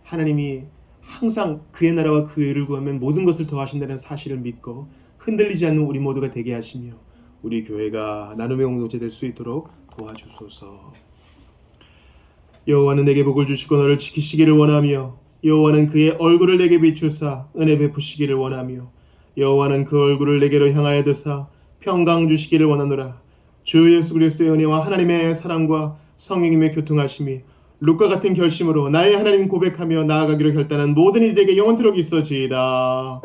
하나님이 항상 그의 나라와 그 의를 구하면 모든 것을 더하신다는 사실을 믿고 흔들리지 않는 우리 모두가 되게 하시며 우리 교회가 나눔의 공동체 될 수 있도록 도와주소서. 여호와는 내게 복을 주시고 너를 지키시기를 원하며 여호와는 그의 얼굴을 내게 비추사 은혜 베푸시기를 원하며 여호와는 그 얼굴을 내게로 향하여 드사 평강 주시기를 원하노라. 주 예수 그리스도의 은혜와 하나님의 사랑과 성령님의 교통하심이 룻과 같은 결심으로 나의 하나님 고백하며 나아가기로 결단한 모든 이들에게 영원토록 있어지이다.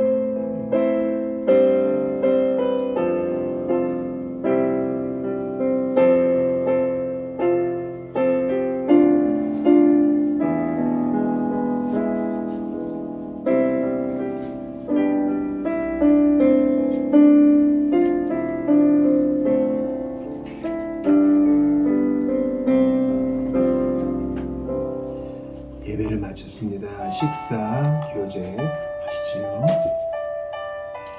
예배를 마쳤습니다. 식사 교제 하시지요.